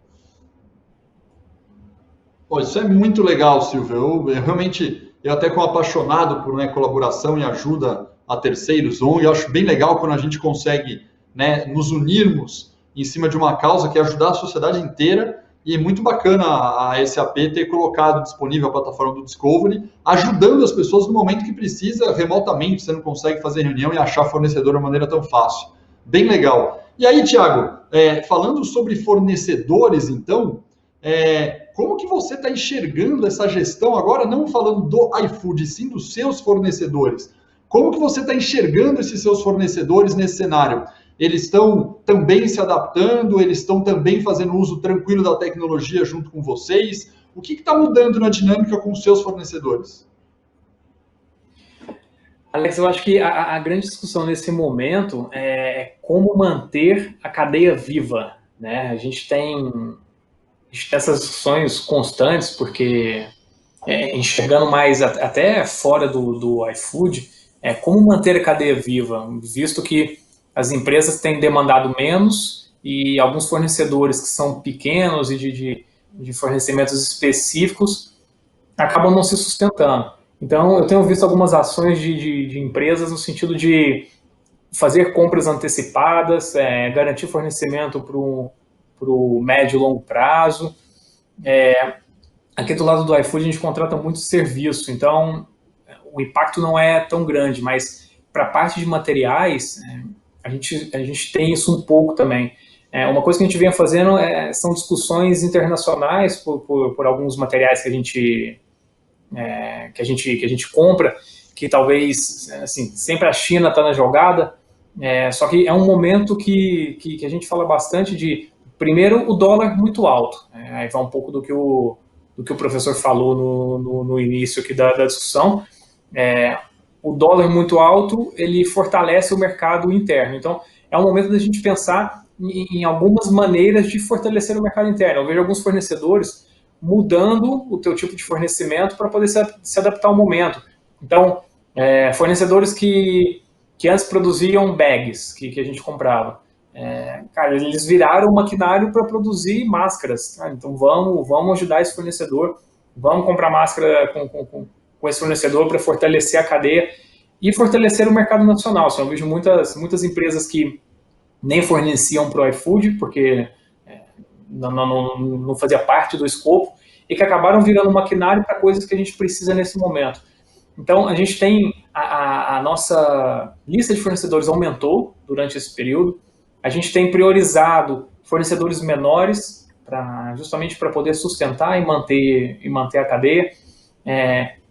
[SPEAKER 4] Pô, isso é muito legal, Silvio. Eu realmente, até como apaixonado por colaboração e ajuda a terceiros, eu acho bem legal quando a gente consegue, né, nos unirmos em cima de uma causa que é ajudar a sociedade inteira, e é muito bacana a SAP ter colocado disponível a plataforma do Discovery, ajudando as pessoas no momento que precisa, remotamente, você não consegue fazer reunião e achar fornecedor de uma maneira tão fácil. Bem legal. E aí, Thiago, falando sobre fornecedores, então, como que você está enxergando essa gestão agora, não falando do iFood, sim dos seus fornecedores? Como que você está enxergando esses seus fornecedores nesse cenário? Eles estão também se adaptando? Eles estão também fazendo uso tranquilo da tecnologia junto com vocês? O que está mudando na dinâmica com os seus fornecedores?
[SPEAKER 5] Alex, eu acho que a grande discussão nesse momento é como manter a cadeia viva, né? A gente tem essas discussões constantes, porque enxergando mais até fora do iFood, como manter a cadeia viva, visto que as empresas têm demandado menos e alguns fornecedores que são pequenos e de fornecimentos específicos acabam não se sustentando. Então, eu tenho visto algumas ações de empresas no sentido de fazer compras antecipadas, garantir fornecimento para o médio e longo prazo. Aqui do lado do iFood a gente contrata muito serviço, então o impacto não é tão grande, mas para a parte de materiais, a gente tem isso um pouco também. Uma coisa que a gente vem fazendo são discussões internacionais por alguns materiais que a gente compra, que talvez, assim, sempre a China está na jogada, só que é um momento que a gente fala bastante de, primeiro, o dólar muito alto, aí vai um pouco do que o professor falou no início aqui da discussão. O dólar muito alto, ele fortalece o mercado interno, então é um momento da gente pensar em algumas maneiras de fortalecer o mercado interno. Eu vejo alguns fornecedores mudando o teu tipo de fornecimento para poder se adaptar ao momento. Então, fornecedores que antes produziam bags, que a gente comprava, cara, eles viraram um maquinário para produzir máscaras. Então, vamos ajudar esse fornecedor, vamos comprar máscara com esse fornecedor para fortalecer a cadeia e fortalecer o mercado nacional. Eu vejo muitas empresas que nem forneciam para o iFood, porque não fazia parte do escopo, e que acabaram virando maquinário para coisas que a gente precisa nesse momento. Então, a gente tem a nossa lista de fornecedores aumentou durante esse período. A gente tem priorizado fornecedores menores, justamente para poder sustentar e manter a cadeia.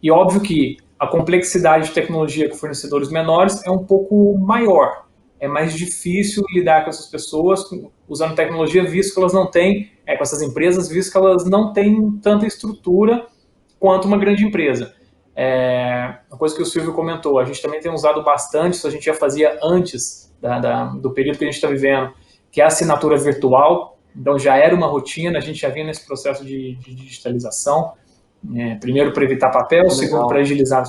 [SPEAKER 5] E óbvio que a complexidade de tecnologia com fornecedores menores é um pouco maior. É mais difícil lidar com essas pessoas usando tecnologia, visto que elas não têm, com essas empresas, visto que elas não têm tanta estrutura quanto uma grande empresa. Uma coisa que o Silvio comentou, a gente também tem usado bastante, isso a gente já fazia antes do período que a gente está vivendo, que é a assinatura virtual. Então já era uma rotina, a gente já vinha nesse processo de digitalização, primeiro para evitar papel, segundo para agilizar.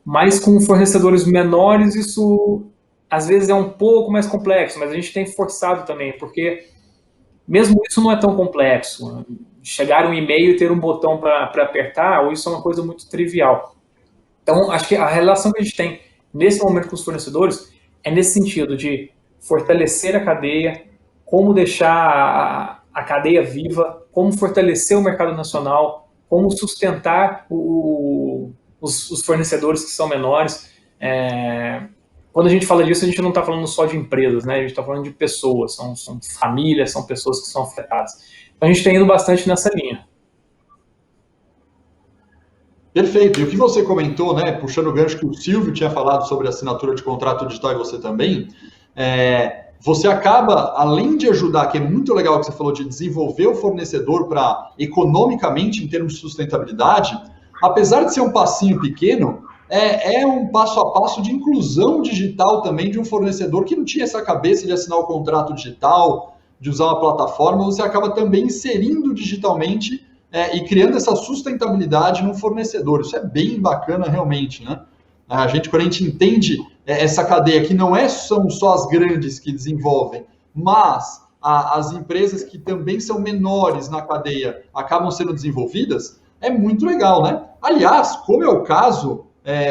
[SPEAKER 5] Mas com fornecedores menores isso às vezes é um pouco mais complexo, mas a gente tem forçado também, porque mesmo isso não é tão complexo. Chegar um e-mail e ter um botão para apertar, ou isso é uma coisa muito trivial. Então, acho que a relação que a gente tem nesse momento com os fornecedores é nesse sentido de fortalecer a cadeia, como deixar a cadeia viva, como fortalecer o mercado nacional, como sustentar os fornecedores que são menores. Quando a gente fala disso, a gente não está falando só de empresas, né? A gente está falando de pessoas, são famílias, são pessoas que são afetadas. Então a gente tem ido bastante nessa linha.
[SPEAKER 4] Perfeito. E o que você comentou, né, puxando o gancho que o Silvio tinha falado sobre assinatura de contrato digital e você também, você acaba, além de ajudar, que é muito legal o que você falou, de desenvolver o fornecedor para, economicamente, em termos de sustentabilidade, apesar de ser um passinho pequeno, é um passo a passo de inclusão digital também de um fornecedor que não tinha essa cabeça de assinar o contrato digital, de usar uma plataforma, você acaba também inserindo digitalmente e criando essa sustentabilidade no fornecedor. Isso é bem bacana realmente, né? Quando a gente entende essa cadeia, que não são só as grandes que desenvolvem, mas as empresas que também são menores na cadeia acabam sendo desenvolvidas, é muito legal, né? Aliás, como é o caso,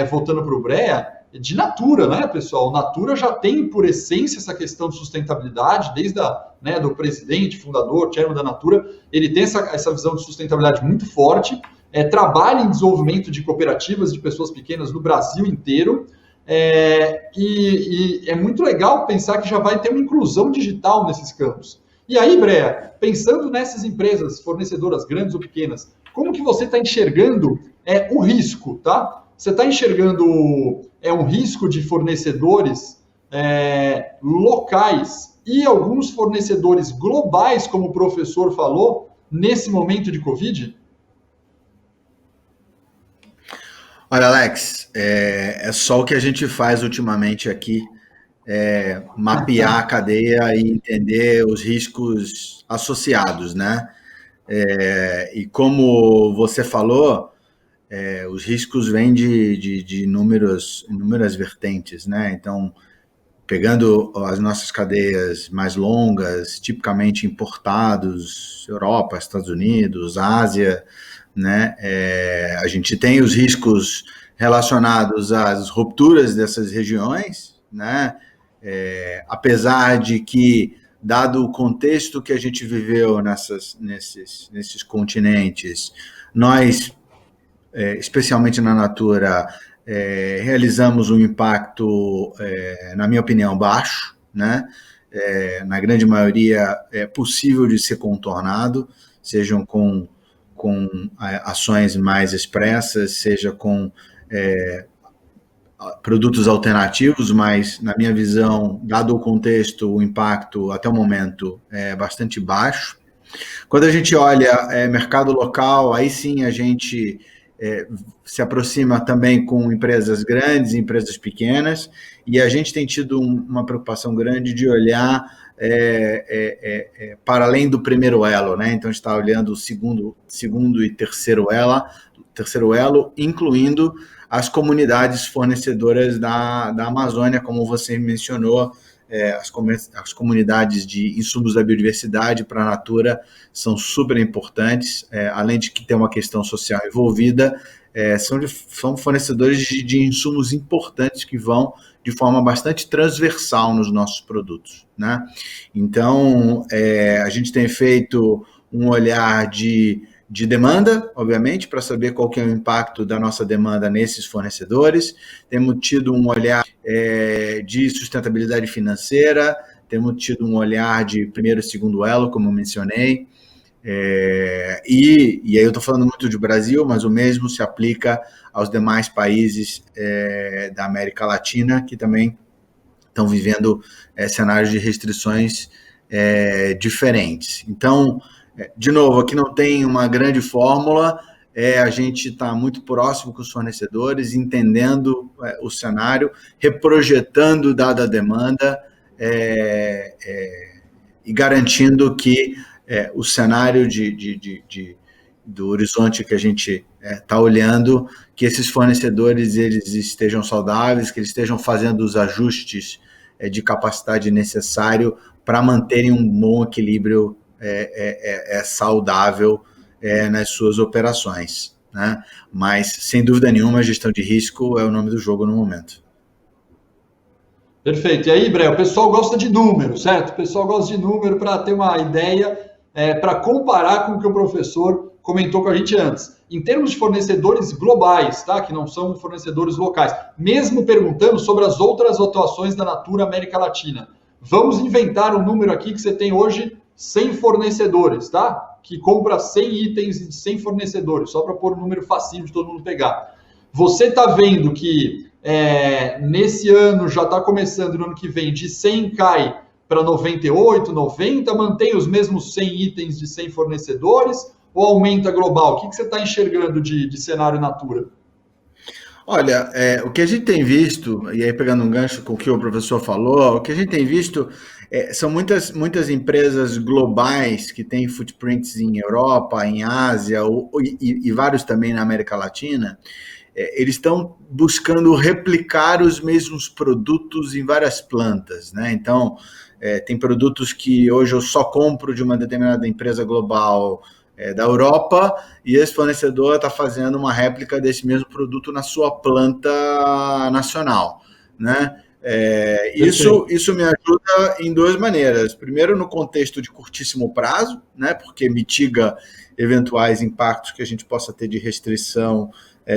[SPEAKER 4] voltando para o Brea, de Natura, né, pessoal? Natura já tem, por essência, essa questão de sustentabilidade, desde do presidente, fundador, chairman da Natura, ele tem essa visão de sustentabilidade muito forte, trabalha em desenvolvimento de cooperativas de pessoas pequenas no Brasil inteiro, e é muito legal pensar que já vai ter uma inclusão digital nesses campos. E aí, Brea, pensando nessas empresas fornecedoras grandes ou pequenas, como que você está enxergando o risco, tá? Você está enxergando um risco de fornecedores locais e alguns fornecedores globais, como o professor falou, nesse momento de Covid?
[SPEAKER 6] Olha, Alex, é só o que a gente faz ultimamente aqui, mapear a cadeia e entender os riscos associados, né? E como você falou, os riscos vêm de inúmeras vertentes, né? Então, pegando as nossas cadeias mais longas, tipicamente importados, Europa, Estados Unidos, Ásia, né? A gente tem os riscos relacionados às rupturas dessas regiões, né? Apesar de que, dado o contexto que a gente viveu nesses continentes, nós, especialmente na Natura, realizamos um impacto, na minha opinião, baixo, né? Na grande maioria é possível de ser contornado, sejam com ações mais expressas, seja com produtos alternativos, mas, na minha visão, dado o contexto, o impacto, até o momento, é bastante baixo. Quando a gente olha mercado local, aí sim a gente se aproxima também com empresas grandes, empresas pequenas, e a gente tem tido uma preocupação grande de olhar para além do primeiro elo, né? Então a gente está olhando o segundo e terceiro elo, incluindo as comunidades fornecedoras da Amazônia, como você mencionou, as comunidades de insumos da biodiversidade para a Natura são super importantes, além de que tem uma questão social envolvida, são fornecedores de insumos importantes que vão de forma bastante transversal nos nossos produtos, né? Então, a gente tem feito um olhar de demanda, obviamente, para saber qual que é o impacto da nossa demanda nesses fornecedores. Temos tido um olhar de sustentabilidade financeira, temos tido um olhar de primeiro e segundo elo, como eu mencionei, e aí eu estou falando muito de Brasil, mas o mesmo se aplica aos demais países da América Latina, que também estão vivendo cenários de restrições diferentes. Então, de novo, aqui não tem uma grande fórmula, a gente está muito próximo com os fornecedores, entendendo o cenário, reprojetando dada a demanda e garantindo que o cenário do horizonte que a gente está olhando, que esses fornecedores eles estejam saudáveis, que eles estejam fazendo os ajustes de capacidade necessário para manterem um bom equilíbrio saudável nas suas operações, né? Mas, sem dúvida nenhuma, a gestão de risco é o nome do jogo no momento.
[SPEAKER 4] Perfeito. E aí, Bré, o pessoal gosta de número, certo? O pessoal gosta de número para ter uma ideia, para comparar com o que o professor comentou com a gente antes. Em termos de fornecedores globais, tá? Que não são fornecedores locais, mesmo perguntando sobre as outras atuações da Natura América Latina. Vamos inventar um número aqui que você tem hoje 100 fornecedores, tá? Que compra 100 itens de 100 fornecedores, só para pôr um número facinho de todo mundo pegar. Você está vendo que nesse ano já está começando, no ano que vem, de 100 cai para 98, 90, mantém os mesmos 100 itens de 100 fornecedores ou aumenta global? O que você está enxergando de cenário Natura?
[SPEAKER 6] Olha, o que a gente tem visto, e aí pegando um gancho com o que o professor falou, o que a gente tem visto são muitas empresas globais que têm footprints em Europa, em Ásia e vários também na América Latina. Eles estão buscando replicar os mesmos produtos em várias plantas, né? Então, tem produtos que hoje eu só compro de uma determinada empresa global da Europa, e esse fornecedor está fazendo uma réplica desse mesmo produto na sua planta nacional, né? Isso me ajuda em duas maneiras. Primeiro, no contexto de curtíssimo prazo, né? Porque mitiga eventuais impactos que a gente possa ter de restrição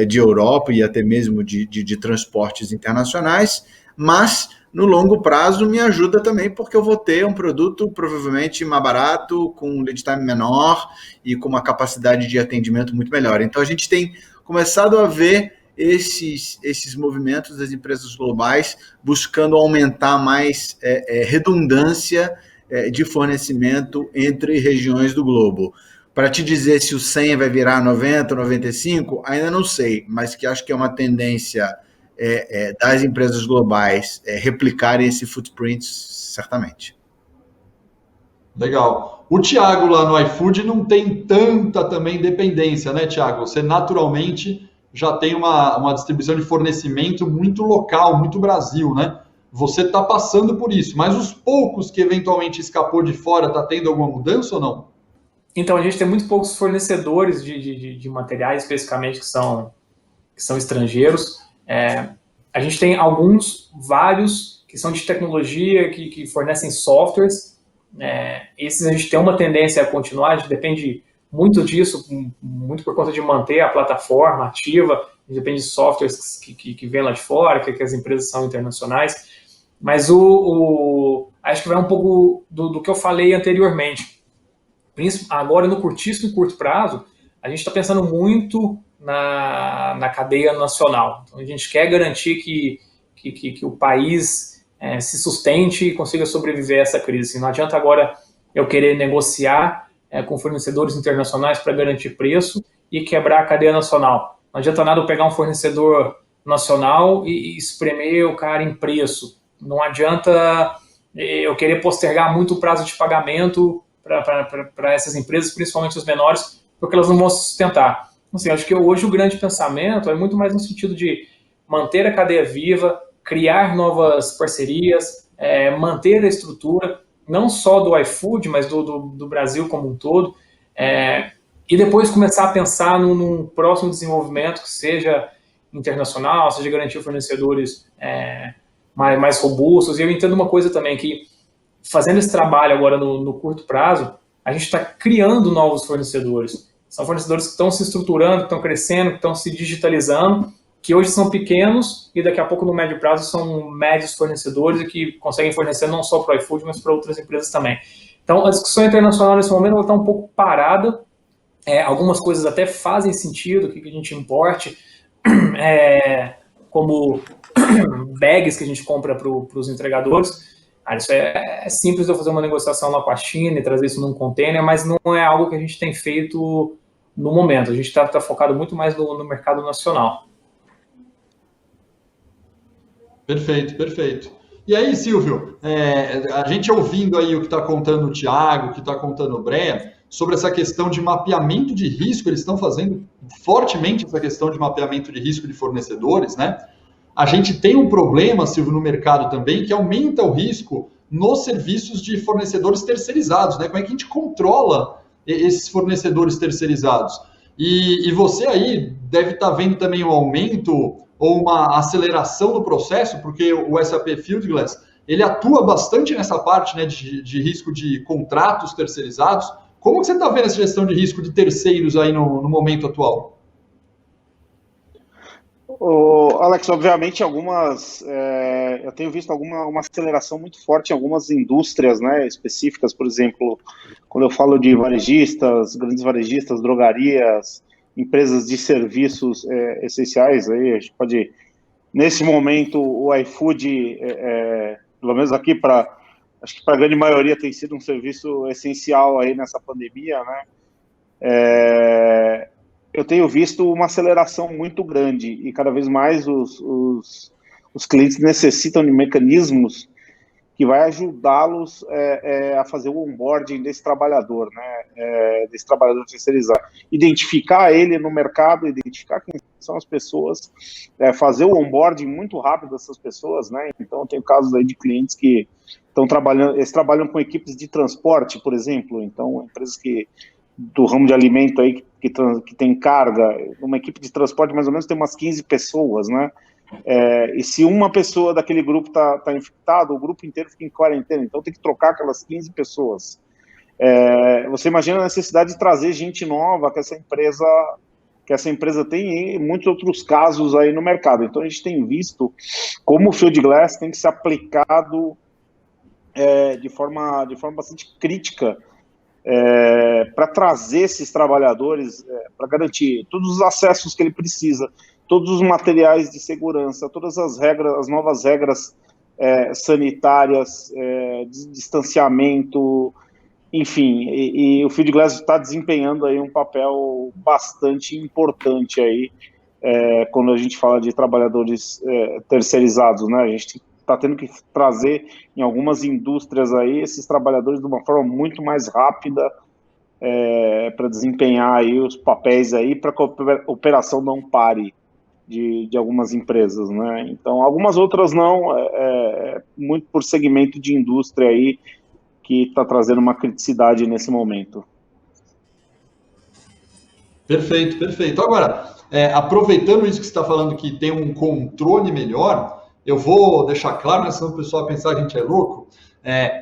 [SPEAKER 6] de Europa e até mesmo de transportes internacionais, mas no longo prazo me ajuda também porque eu vou ter um produto provavelmente mais barato, com um lead time menor e com uma capacidade de atendimento muito melhor. Então a gente tem começado a ver esses movimentos das empresas globais buscando aumentar mais redundância de fornecimento entre regiões do globo. Para te dizer se o 100 vai virar 90, 95, ainda não sei, mas que acho que é uma tendência das empresas globais replicarem esse footprint, certamente.
[SPEAKER 4] Legal. O Thiago lá no iFood não tem tanta também dependência, né, Thiago? Você naturalmente já tem uma distribuição de fornecimento muito local, muito Brasil, né? Você está passando por isso, mas os poucos que eventualmente escapou de fora, está tendo alguma mudança ou não?
[SPEAKER 5] Então, a gente tem muito poucos fornecedores de materiais, especificamente, que são estrangeiros. A gente tem vários, que são de tecnologia, que fornecem softwares. Esses a gente tem uma tendência a continuar, a gente depende muito disso, muito por conta de manter a plataforma ativa, a gente depende de softwares que vêm lá de fora, que as empresas são internacionais. Mas acho que vai um pouco do que eu falei anteriormente. Agora, no curtíssimo e curto prazo, a gente está pensando muito na cadeia nacional. Então, a gente quer garantir que o país se sustente e consiga sobreviver a essa crise. Não adianta agora eu querer negociar com fornecedores internacionais para garantir preço e quebrar a cadeia nacional. Não adianta nada eu pegar um fornecedor nacional e espremer o cara em preço. Não adianta eu querer postergar muito o prazo de pagamento para essas empresas, principalmente os menores, porque elas não vão se sustentar. Assim, acho que hoje o grande pensamento é muito mais no sentido de manter a cadeia viva, criar novas parcerias, manter a estrutura, não só do iFood, mas do Brasil como um todo, e depois começar a pensar num próximo desenvolvimento que seja internacional, seja garantir fornecedores mais robustos. E eu entendo uma coisa também, que fazendo esse trabalho agora no curto prazo, a gente está criando novos fornecedores. São fornecedores que estão se estruturando, que estão crescendo, que estão se digitalizando, que hoje são pequenos e daqui a pouco no médio prazo são médios fornecedores e que conseguem fornecer não só para o iFood, mas para outras empresas também. Então a discussão internacional nesse momento está um pouco parada, algumas coisas até fazem sentido, que a gente importe, como bags que a gente compra para os entregadores. Isso é simples de eu fazer uma negociação lá com a China e trazer isso num container, mas não é algo que a gente tem feito no momento. A gente está focado muito mais no mercado nacional.
[SPEAKER 4] Perfeito, perfeito. E aí, Silvio, a gente ouvindo aí o que está contando o Thiago, o que está contando o Brea, sobre essa questão de mapeamento de risco, eles estão fazendo fortemente essa questão de mapeamento de risco de fornecedores, né? A gente tem um problema, Silvio, no mercado também, que aumenta o risco nos serviços de fornecedores terceirizados, né? Como é que a gente controla esses fornecedores terceirizados? E você aí deve estar vendo também um aumento ou uma aceleração do processo, porque o SAP Fieldglass, ele atua bastante nessa parte, né, de risco de contratos terceirizados. Como que você está vendo essa gestão de risco de terceiros aí no momento atual?
[SPEAKER 7] Alex, obviamente eu tenho visto uma aceleração muito forte em algumas indústrias, né, específicas, por exemplo, quando eu falo de varejistas, grandes varejistas, drogarias, empresas de serviços essenciais, aí a gente pode, nesse momento, o iFood, pelo menos aqui acho que para a grande maioria tem sido um serviço essencial aí nessa pandemia, né? Eu tenho visto uma aceleração muito grande e cada vez mais os clientes necessitam de mecanismos que vai ajudá-los a fazer o onboarding desse trabalhador, né? Desse trabalhador terceirizado. Identificar ele no mercado, identificar quem são as pessoas, fazer o onboarding muito rápido dessas pessoas, né? Então, eu tenho casos aí de clientes que estão trabalhando, eles trabalham com equipes de transporte, por exemplo, então, empresas do ramo de alimento aí que tem carga, uma equipe de transporte mais ou menos tem umas 15 pessoas, né? E se uma pessoa daquele grupo está infectada, o grupo inteiro fica em quarentena, então tem que trocar aquelas 15 pessoas. Você imagina a necessidade de trazer gente nova que essa empresa tem e muitos outros casos aí no mercado. Então a gente tem visto como o Fieldglass tem que ser aplicado de forma bastante crítica para trazer esses trabalhadores, para garantir todos os acessos que ele precisa, todos os materiais de segurança, todas as novas regras sanitárias, de distanciamento, enfim, e o Fieldglass está desempenhando aí um papel bastante importante aí, quando a gente fala de trabalhadores terceirizados, né? A gente está tendo que trazer em algumas indústrias aí esses trabalhadores de uma forma muito mais rápida para desempenhar aí os papéis aí para que a operação não pare de algumas empresas, né? Então, algumas outras não, muito por segmento de indústria aí que está trazendo uma criticidade nesse momento.
[SPEAKER 4] Perfeito, perfeito. Agora, aproveitando isso que você está falando, que tem um controle melhor, eu vou deixar claro, né, senão o pessoal pensar que a gente é louco,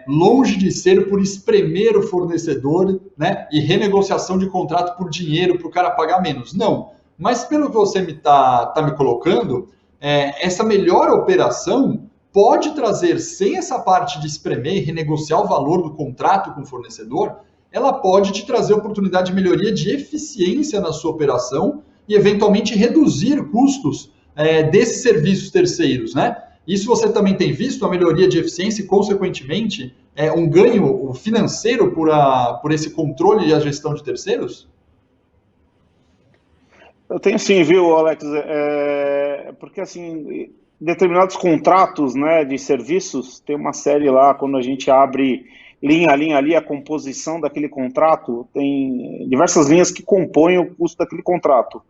[SPEAKER 4] longe de ser por espremer o fornecedor, né, e renegociação de contrato por dinheiro para o cara pagar menos. Não. Mas pelo que você tá me colocando, essa melhor operação pode trazer, sem essa parte de espremer e renegociar o valor do contrato com o fornecedor, ela pode te trazer oportunidade de melhoria de eficiência na sua operação e, eventualmente, reduzir custos desses serviços terceiros, né? Isso você também tem visto, a melhoria de eficiência e, consequentemente, um ganho financeiro por esse controle e a gestão de terceiros?
[SPEAKER 7] Eu tenho sim, viu, Alex? Porque, assim, determinados contratos, né, de serviços, tem uma série lá, quando a gente abre linha a linha ali, a composição daquele contrato, tem diversas linhas que compõem o custo daquele contrato.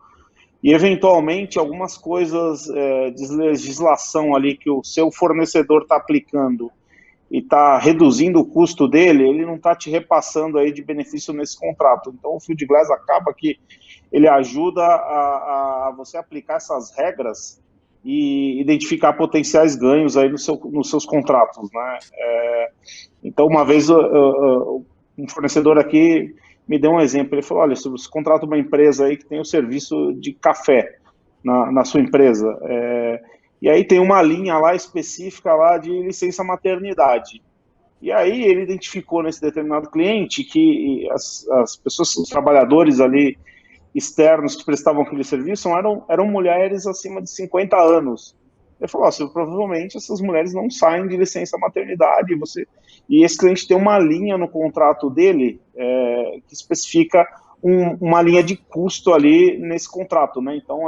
[SPEAKER 7] E, eventualmente, algumas coisas de legislação ali que o seu fornecedor está aplicando está reduzindo o custo dele, ele não está te repassando aí de benefício nesse contrato. Então o Field Glass acaba que ele ajuda a você aplicar essas regras e identificar potenciais ganhos aí nos seus contratos, né? Então uma vez um fornecedor aqui me deu um exemplo, ele falou, olha, se você contrata uma empresa aí que tem o serviço de café na sua empresa, e aí tem uma linha lá específica lá de licença maternidade. E aí ele identificou nesse determinado cliente que as pessoas, os trabalhadores ali externos que prestavam aquele serviço eram mulheres acima de 50 anos. Ele falou, provavelmente essas mulheres não saem de licença maternidade. E esse cliente tem uma linha no contrato dele que especifica uma linha de custo ali nesse contrato, né? Então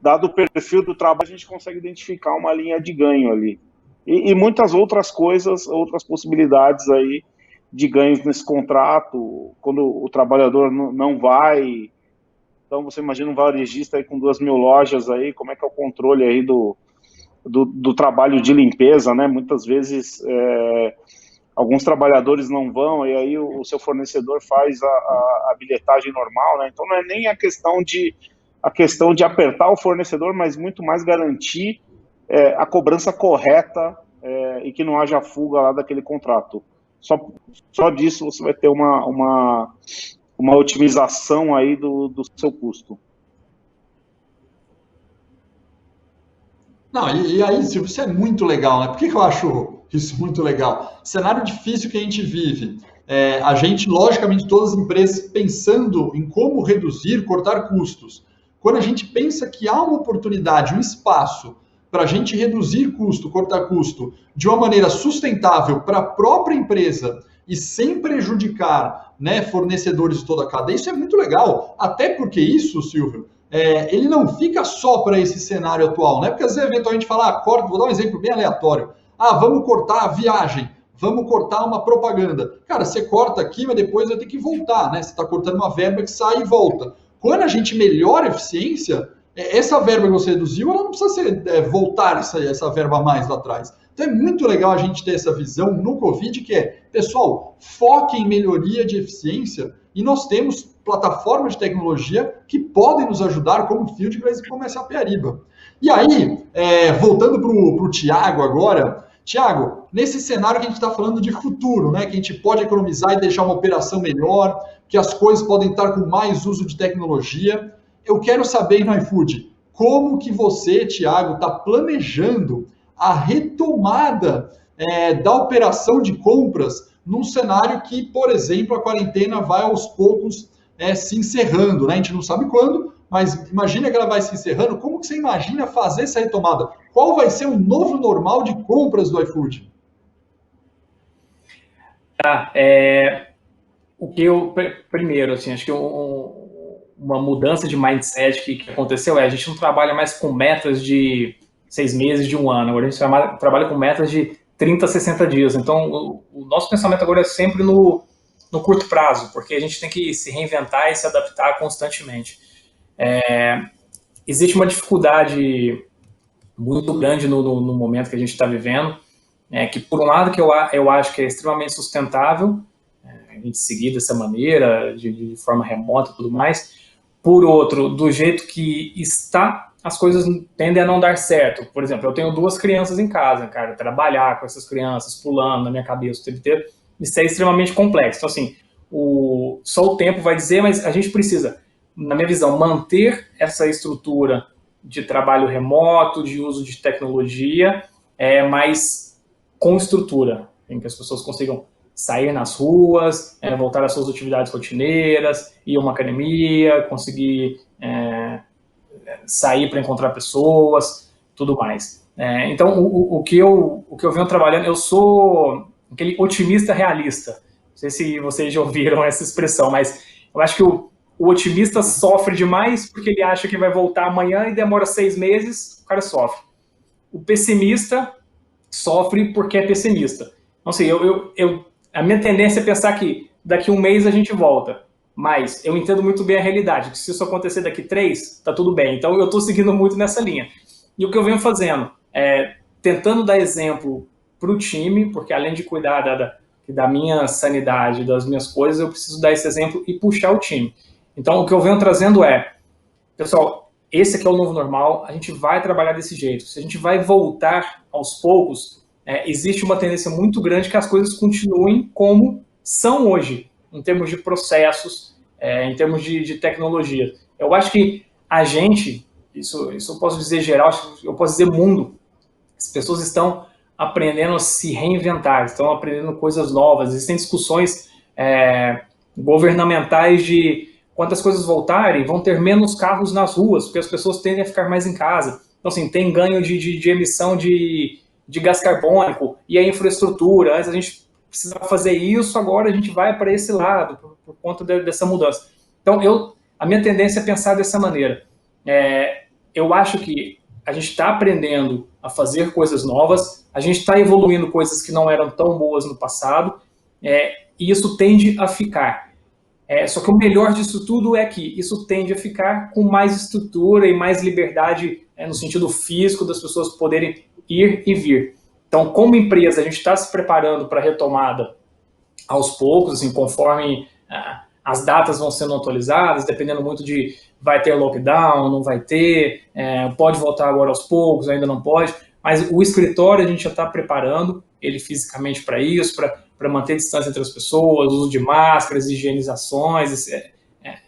[SPEAKER 7] dado o perfil do trabalho, a gente consegue identificar uma linha de ganho ali. E muitas outras coisas, outras possibilidades aí de ganhos nesse contrato, quando o trabalhador não vai. Então, você imagina um varejista aí com 2.000 lojas aí, como é que é o controle aí do trabalho de limpeza, né? Muitas vezes, alguns trabalhadores não vão, e aí o seu fornecedor faz a bilhetagem normal, né? Então, não é nem a questão de apertar o fornecedor, mas muito mais garantir a cobrança correta e que não haja fuga lá daquele contrato. Só disso você vai ter uma otimização aí do seu custo.
[SPEAKER 4] Não, e aí, Silvio, isso é muito legal, né? Por que eu acho isso muito legal? Cenário difícil que a gente vive. A gente, logicamente, todas as empresas pensando em como reduzir, cortar custos. Quando a gente pensa que há uma oportunidade, um espaço para a gente reduzir custo, cortar custo de uma maneira sustentável para a própria empresa e sem prejudicar, né, fornecedores de toda a cadeia, isso é muito legal. Até porque isso, Silvio, ele não fica só para esse cenário atual, né? Porque às vezes eventualmente fala, vou dar um exemplo bem aleatório. Vamos cortar a viagem, vamos cortar uma propaganda. Cara, você corta aqui, mas depois vai ter que voltar, né? Você está cortando uma verba que sai e volta. Quando a gente melhora a eficiência, essa verba que você reduziu, ela não precisa voltar essa verba a mais lá atrás. Então é muito legal a gente ter essa visão no Covid, que pessoal, foque em melhoria de eficiência, e nós temos plataformas de tecnologia que podem nos ajudar, como o Fieldglass e como SAP Ariba. E aí, voltando para o Thiago agora, Thiago, nesse cenário que a gente está falando de futuro, né, que a gente pode economizar e deixar uma operação melhor, que as coisas podem estar com mais uso de tecnologia, eu quero saber no iFood, como que você, Thiago, está planejando a retomada da operação de compras num cenário que, por exemplo, a quarentena vai aos poucos se encerrando, né? A gente não sabe quando, mas imagina que ela vai se encerrando. Como que você imagina fazer essa retomada? Qual vai ser o novo normal de compras do iFood?
[SPEAKER 5] O que eu, primeiro, assim, acho que uma mudança de mindset que aconteceu a gente não trabalha mais com metas de 6 meses, de 1 ano, agora a gente trabalha com metas de 30 a 60 dias, então o nosso pensamento agora é sempre no curto prazo, porque a gente tem que se reinventar e se adaptar constantemente. Existe uma dificuldade muito grande no momento que a gente está vivendo, que por um lado que eu acho que é extremamente sustentável, a gente seguir dessa maneira, de forma remota e tudo mais. Por outro, do jeito que está, as coisas tendem a não dar certo. Por exemplo, eu tenho 2 crianças em casa, cara, trabalhar com essas crianças, pulando na minha cabeça o tempo inteiro, isso é extremamente complexo. Então, assim, só o tempo vai dizer, mas a gente precisa, na minha visão, manter essa estrutura de trabalho remoto, de uso de tecnologia, mas com estrutura, em que as pessoas consigam sair nas ruas, voltar às suas atividades rotineiras, ir a uma academia, conseguir sair para encontrar pessoas, tudo mais. Então, o que eu venho trabalhando, eu sou aquele otimista realista. Não sei se vocês já ouviram essa expressão, mas eu acho que o otimista sofre demais porque ele acha que vai voltar amanhã e demora 6 meses, o cara sofre. O pessimista sofre porque é pessimista. Então, assim, a minha tendência é pensar que daqui 1 mês a gente volta, mas eu entendo muito bem a realidade, que se isso acontecer daqui 3, tá tudo bem. Então eu estou seguindo muito nessa linha. E o que eu venho fazendo tentando dar exemplo para o time, porque além de cuidar da minha sanidade, das minhas coisas, eu preciso dar esse exemplo e puxar o time. Então, o que eu venho trazendo é, pessoal, esse aqui é o novo normal, a gente vai trabalhar desse jeito. Se a gente vai voltar aos poucos, existe uma tendência muito grande que as coisas continuem como são hoje, em termos de processos, em termos de tecnologia. Eu acho que a gente, isso eu posso dizer geral, eu posso dizer mundo, as pessoas estão aprendendo a se reinventar, estão aprendendo coisas novas, existem discussões governamentais de quando as coisas voltarem, vão ter menos carros nas ruas, porque as pessoas tendem a ficar mais em casa. Então, assim, tem ganho de emissão de gás carbônico e a infraestrutura. Antes a gente precisava fazer isso, agora a gente vai para esse lado, por conta dessa mudança. Então, a minha tendência é pensar dessa maneira. Eu acho que a gente está aprendendo a fazer coisas novas, a gente está evoluindo coisas que não eram tão boas no passado, e isso tende a ficar. Só que o melhor disso tudo é que isso tende a ficar com mais estrutura e mais liberdade no sentido físico das pessoas poderem ir e vir. Então, como empresa, a gente está se preparando para a retomada aos poucos, assim, conforme as datas vão sendo atualizadas, dependendo muito de vai ter lockdown, não vai ter, pode voltar agora aos poucos, ainda não pode, mas o escritório a gente já está preparando ele fisicamente para isso, para manter distância entre as pessoas, uso de máscaras, higienizações,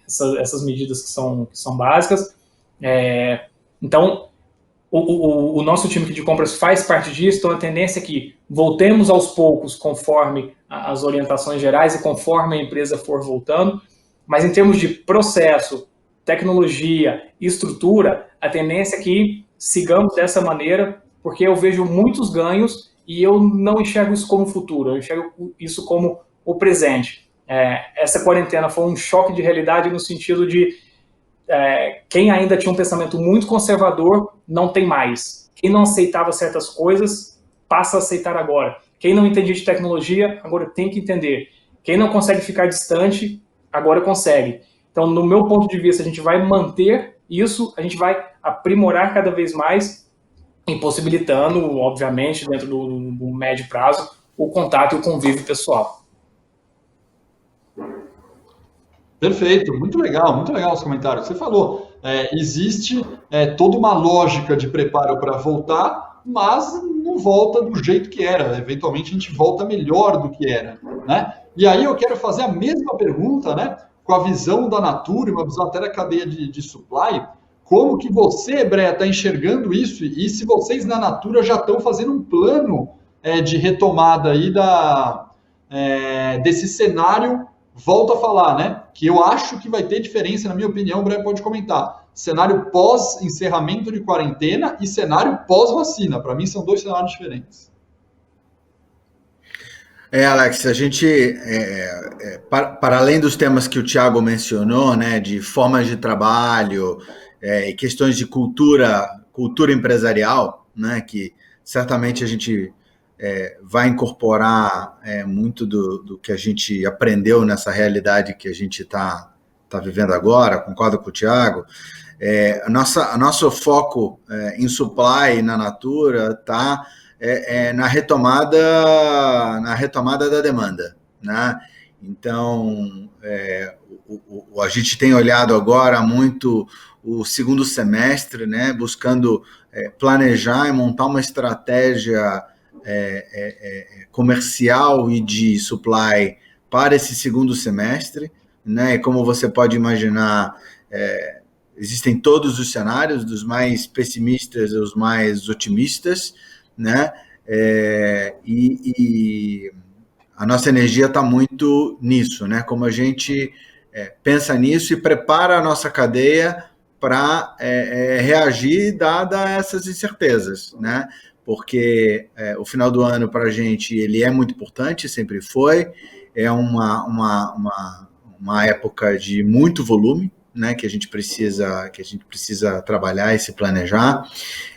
[SPEAKER 5] essas medidas que são básicas. Então, o nosso time de compras faz parte disso, então a tendência é que voltemos aos poucos conforme as orientações gerais e conforme a empresa for voltando, mas em termos de processo, tecnologia, estrutura, a tendência é que sigamos dessa maneira, porque eu vejo muitos ganhos e eu não enxergo isso como futuro, eu enxergo isso como o presente. Essa quarentena foi um choque de realidade no sentido de quem ainda tinha um pensamento muito conservador não tem mais. Quem não aceitava certas coisas passa a aceitar agora. Quem não entendia de tecnologia agora tem que entender. Quem não consegue ficar distante agora consegue. Então, no meu ponto de vista, a gente vai manter isso, a gente vai aprimorar cada vez mais, impossibilitando, obviamente, dentro do médio prazo, o contato e o convívio pessoal.
[SPEAKER 4] Perfeito, muito legal os comentários que você falou. Existe toda uma lógica de preparo para voltar, mas não volta do jeito que era. Eventualmente a gente volta melhor do que era, né? E aí eu quero fazer a mesma pergunta, né? Com a visão da Natura, uma visão até da cadeia de supply. Como que você, Brea, está enxergando isso? E se vocês na Natura já estão fazendo um plano de retomada aí desse cenário? Volto a falar, né? Que eu acho que vai ter diferença, na minha opinião, o Brea pode comentar. Cenário pós-encerramento de quarentena e cenário pós-vacina. Para mim, são dois cenários diferentes.
[SPEAKER 6] Alex, a gente, para além dos temas que o Thiago mencionou, né, de formas de trabalho e questões de cultura empresarial, né, que certamente a gente vai incorporar muito do que a gente aprendeu nessa realidade que a gente está vivendo agora, concordo com o Thiago. Nosso foco em supply na Natura está na retomada da demanda, né? Então, a gente tem olhado agora muito o segundo semestre, né? Buscando planejar e montar uma estratégia comercial e de supply para esse segundo semestre, né? E como você pode imaginar, existem todos os cenários, dos mais pessimistas aos mais otimistas, né? E a nossa energia está muito nisso, né? Como a gente pensa nisso e prepara a nossa cadeia para reagir dada essas incertezas, né? Porque o final do ano para a gente ele é muito importante, sempre foi, é uma época de muito volume, né, que a gente precisa trabalhar e se planejar,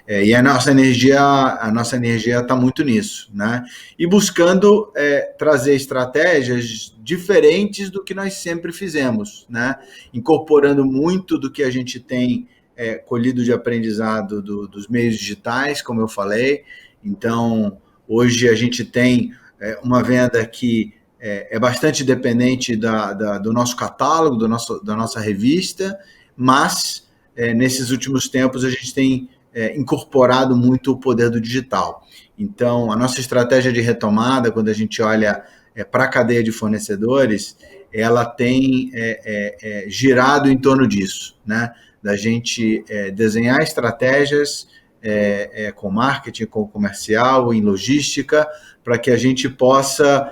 [SPEAKER 6] e a nossa energia está muito nisso, né, e buscando trazer estratégias diferentes do que nós sempre fizemos, né, incorporando muito do que a gente tem colhido de aprendizado dos meios digitais, como eu falei. Então, Hoje a gente tem uma venda que é bastante dependente do nosso catálogo, da nossa revista, mas nesses últimos tempos a gente tem incorporado muito o poder do digital. Então, a nossa estratégia de retomada, quando a gente olha para a cadeia de fornecedores, ela tem girado em torno disso, né? Da gente desenhar estratégias com marketing, com comercial, em logística, para que a gente possa,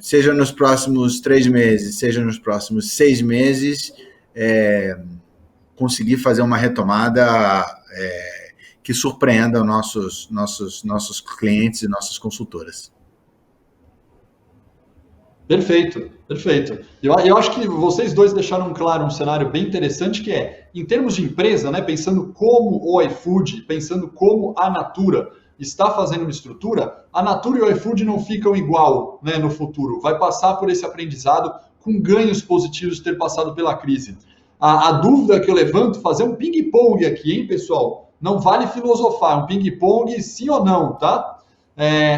[SPEAKER 6] seja nos próximos 3 meses, seja nos próximos 6 meses, conseguir fazer uma retomada que surpreenda os nossos clientes e nossas consultoras.
[SPEAKER 4] Perfeito, perfeito. Eu acho que vocês dois deixaram claro um cenário bem interessante, que em termos de empresa, né, pensando como o iFood, pensando como a Natura está fazendo uma estrutura, a Natura e o iFood não ficam igual, né, no futuro. Vai passar por esse aprendizado com ganhos positivos de ter passado pela crise. A dúvida que eu levanto, fazer um ping-pong aqui, hein, pessoal? Não vale filosofar, um ping-pong sim ou não, tá?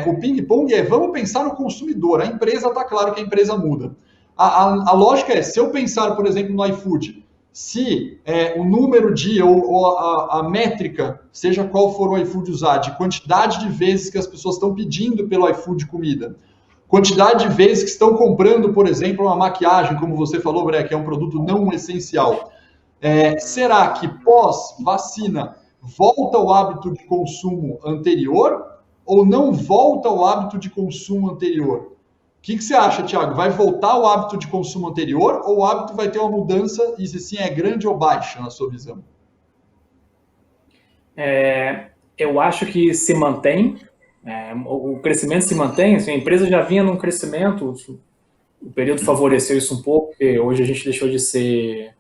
[SPEAKER 4] O ping-pong vamos pensar no consumidor. A empresa, está claro que a empresa muda. A lógica se eu pensar, por exemplo, no iFood, se o número ou a métrica, seja qual for o iFood usar, de quantidade de vezes que as pessoas estão pedindo pelo iFood comida, quantidade de vezes que estão comprando, por exemplo, uma maquiagem, como você falou, Bre, que é um produto não essencial, será que pós-vacina volta o hábito de consumo anterior ou não volta o hábito de consumo anterior? O que você acha, Thiago? Vai voltar o hábito de consumo anterior ou o hábito vai ter uma mudança e se sim é grande ou baixa, na sua visão?
[SPEAKER 5] Eu acho que se mantém, o crescimento se mantém, assim, a empresa já vinha num crescimento, o período favoreceu isso um pouco, porque hoje a gente deixou de ser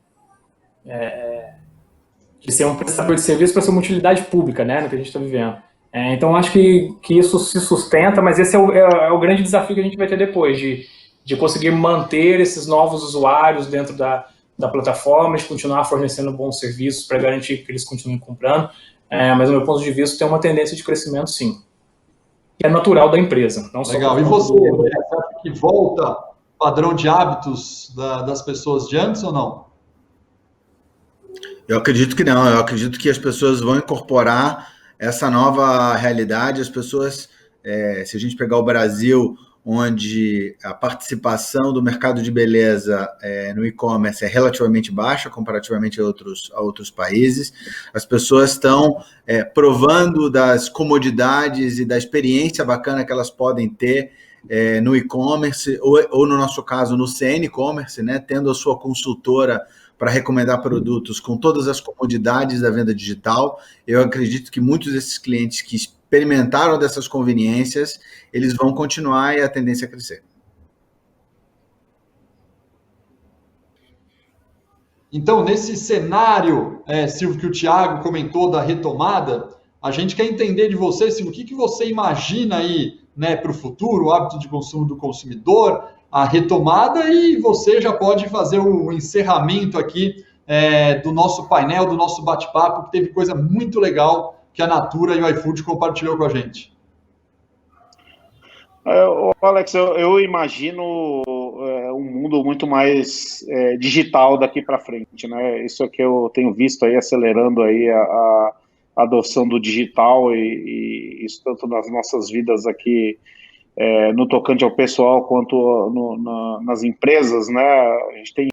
[SPEAKER 5] um prestador de serviço para ser uma utilidade pública, né, no que a gente está vivendo. Então, acho que isso se sustenta, mas esse é o grande desafio que a gente vai ter depois, de conseguir manter esses novos usuários dentro da plataforma, de continuar fornecendo bons serviços para garantir que eles continuem comprando. Mas, do meu ponto de vista, tem uma tendência de crescimento, sim. Que é natural da empresa. Não
[SPEAKER 4] Legal.
[SPEAKER 5] Só
[SPEAKER 4] e você acha que volta o padrão de hábitos das pessoas de antes ou não?
[SPEAKER 6] Eu acredito que não. Eu acredito que as pessoas vão incorporar essa nova realidade. As pessoas, se a gente pegar o Brasil, onde a participação do mercado de beleza no e-commerce é relativamente baixa comparativamente a outros países, as pessoas estão provando das comodidades e da experiência bacana que elas podem ter no e-commerce, ou no nosso caso, no CN e-commerce, né, tendo a sua consultora para recomendar produtos com todas as comodidades da venda digital. Eu acredito que muitos desses clientes que experimentaram dessas conveniências, eles vão continuar e a tendência é crescer.
[SPEAKER 4] Então, nesse cenário, Silvio, que o Thiago comentou da retomada, a gente quer entender de você, Silvio, o que você imagina aí, né, para o futuro, o hábito de consumo do consumidor, a retomada, e você já pode fazer o encerramento aqui do nosso painel, do nosso bate-papo, que teve coisa muito legal que a Natura e o iFood compartilhou com a gente.
[SPEAKER 7] Alex, eu imagino um mundo muito mais digital daqui para frente, né? Isso é que eu tenho visto aí acelerando aí a adoção do digital e isso tanto nas nossas vidas aqui no tocante ao pessoal quanto nas empresas, né? A gente tem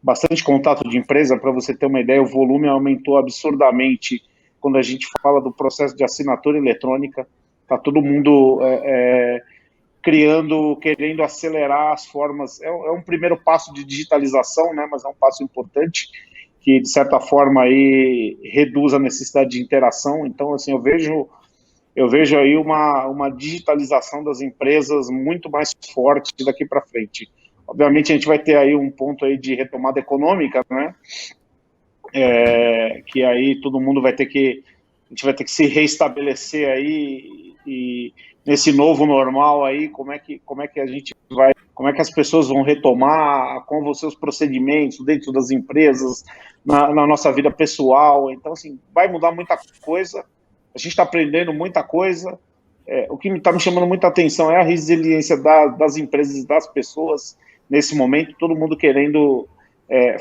[SPEAKER 7] bastante contato de empresa. Para você ter uma ideia, o volume aumentou absurdamente quando a gente fala do processo de assinatura eletrônica. Está todo mundo querendo acelerar as formas. É um primeiro passo de digitalização, né? Mas é um passo importante que, de certa forma, aí reduz a necessidade de interação. Então, assim, eu vejo aí uma digitalização das empresas muito mais forte daqui para frente. Obviamente, a gente vai ter aí um ponto aí de retomada econômica, né? Que aí todo mundo a gente vai ter que se reestabelecer aí e nesse novo normal aí, como é que as pessoas vão retomar, como vão ser os procedimentos dentro das empresas, na nossa vida pessoal. Então, assim, vai mudar muita coisa. A gente está aprendendo muita coisa o que está me chamando muita atenção é a resiliência das empresas e das pessoas nesse momento, todo mundo querendo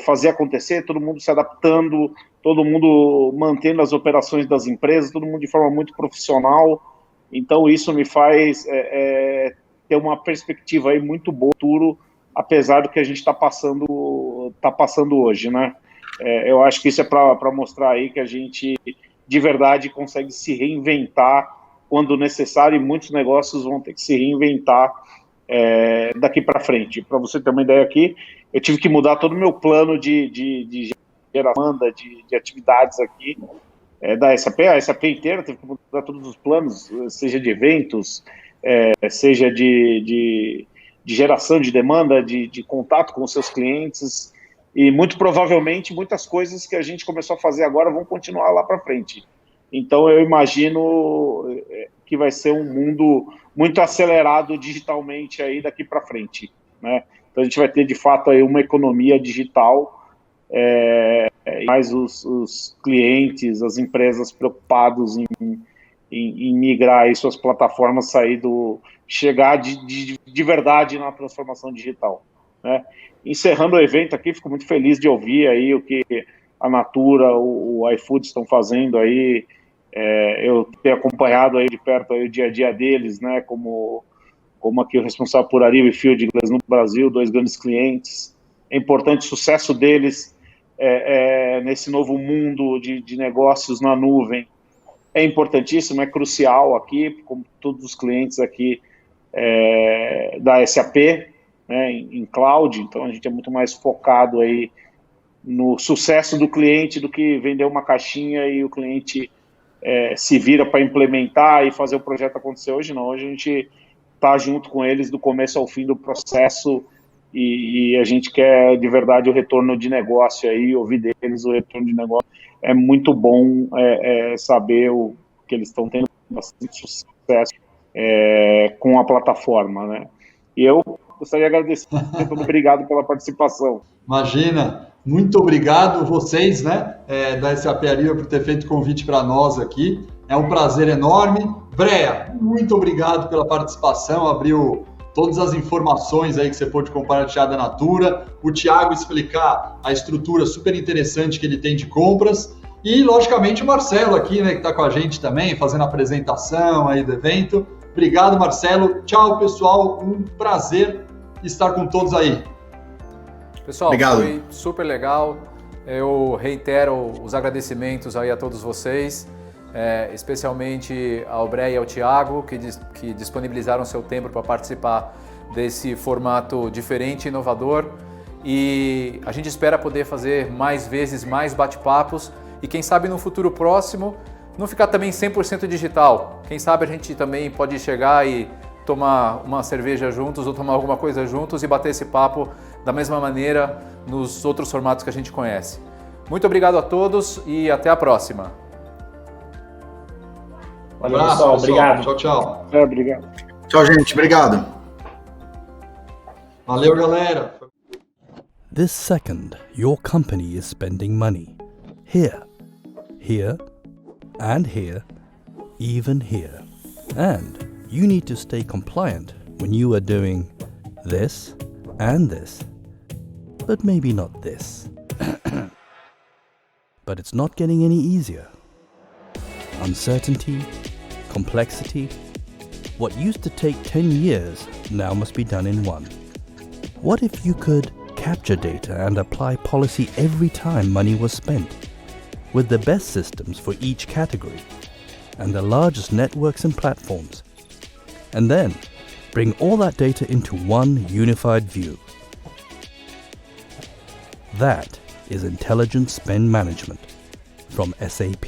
[SPEAKER 7] fazer acontecer, todo mundo se adaptando, todo mundo mantendo as operações das empresas, todo mundo de forma muito profissional. Então isso me faz ter uma perspectiva aí muito boa no futuro, apesar do que a gente está passando hoje, né? Eu acho que isso é para mostrar aí que a gente de verdade consegue se reinventar quando necessário, e muitos negócios vão ter que se reinventar daqui para frente. Para você ter uma ideia aqui, eu tive que mudar todo o meu plano de geração de atividades aqui da SAP, a SAP inteira teve que mudar todos os planos, seja de eventos, seja de geração de demanda, de contato com os seus clientes, e muito provavelmente muitas coisas que a gente começou a fazer agora vão continuar lá para frente. Então eu imagino que vai ser um mundo muito acelerado digitalmente aí daqui para frente, né? Então a gente vai ter de fato aí uma economia digital, mais os clientes, as empresas preocupados em migrar aí suas plataformas, chegar de verdade na transformação digital, né? Encerrando o evento aqui, fico muito feliz de ouvir aí o que a Natura, o iFood estão fazendo aí. Eu tenho acompanhado aí de perto aí o dia a dia deles, né, como aqui o responsável por Ariba e Fieldglass no Brasil, 2 grandes clientes. É importante o sucesso deles nesse novo mundo de negócios na nuvem. É importantíssimo, é crucial aqui, como todos os clientes aqui da SAP, né, em cloud. Então a gente é muito mais focado aí no sucesso do cliente do que vender uma caixinha e o cliente se vira para implementar e fazer o projeto acontecer. Hoje não, hoje a gente está junto com eles do começo ao fim do processo, e a gente quer de verdade o retorno de negócio aí, ouvir deles o retorno de negócio. É muito bom saber que eles estão tendo bastante sucesso com a plataforma, né? E eu gostaria de agradecer, muito obrigado pela participação.
[SPEAKER 4] Imagina, muito obrigado vocês, né, da SAP Ariba, por ter feito o convite para nós aqui. É um prazer enorme. Brea, muito obrigado pela participação, abriu todas as informações aí que você pôde compartilhar da Natura, o Thiago explicar a estrutura super interessante que ele tem de compras, e logicamente o Marcelo aqui, né, que está com a gente também, fazendo a apresentação aí do evento. Obrigado, Marcelo. Tchau, pessoal. Um prazer estar com todos aí.
[SPEAKER 1] Pessoal, obrigado. Foi super legal. Eu reitero os agradecimentos aí a todos vocês, especialmente ao Brea e ao Thiago, que disponibilizaram seu tempo para participar desse formato diferente e inovador. E a gente espera poder fazer mais vezes, mais bate-papos, e quem sabe no futuro próximo não ficar também 100% digital. Quem sabe a gente também pode chegar e tomar uma cerveja juntos ou tomar alguma coisa juntos e bater esse papo da mesma maneira nos outros formatos que a gente conhece. Muito obrigado a todos e até a próxima.
[SPEAKER 5] Valeu, pessoal. Obrigado.
[SPEAKER 4] Tchau, tchau.
[SPEAKER 7] Obrigado.
[SPEAKER 6] Tchau, gente. Obrigado.
[SPEAKER 4] Valeu, galera.
[SPEAKER 8] This second, your company is spending money. Here, and here, even here. And you need to stay compliant when you are doing this and this. But maybe not this. But it's not getting any easier. Uncertainty, complexity. What used to take 10 years now must be done in 1. What if you could capture data and apply policy every time money was spent, with the best systems for each category and the largest networks and platforms, and then bring all that data into one unified view? That is intelligent spend management from SAP.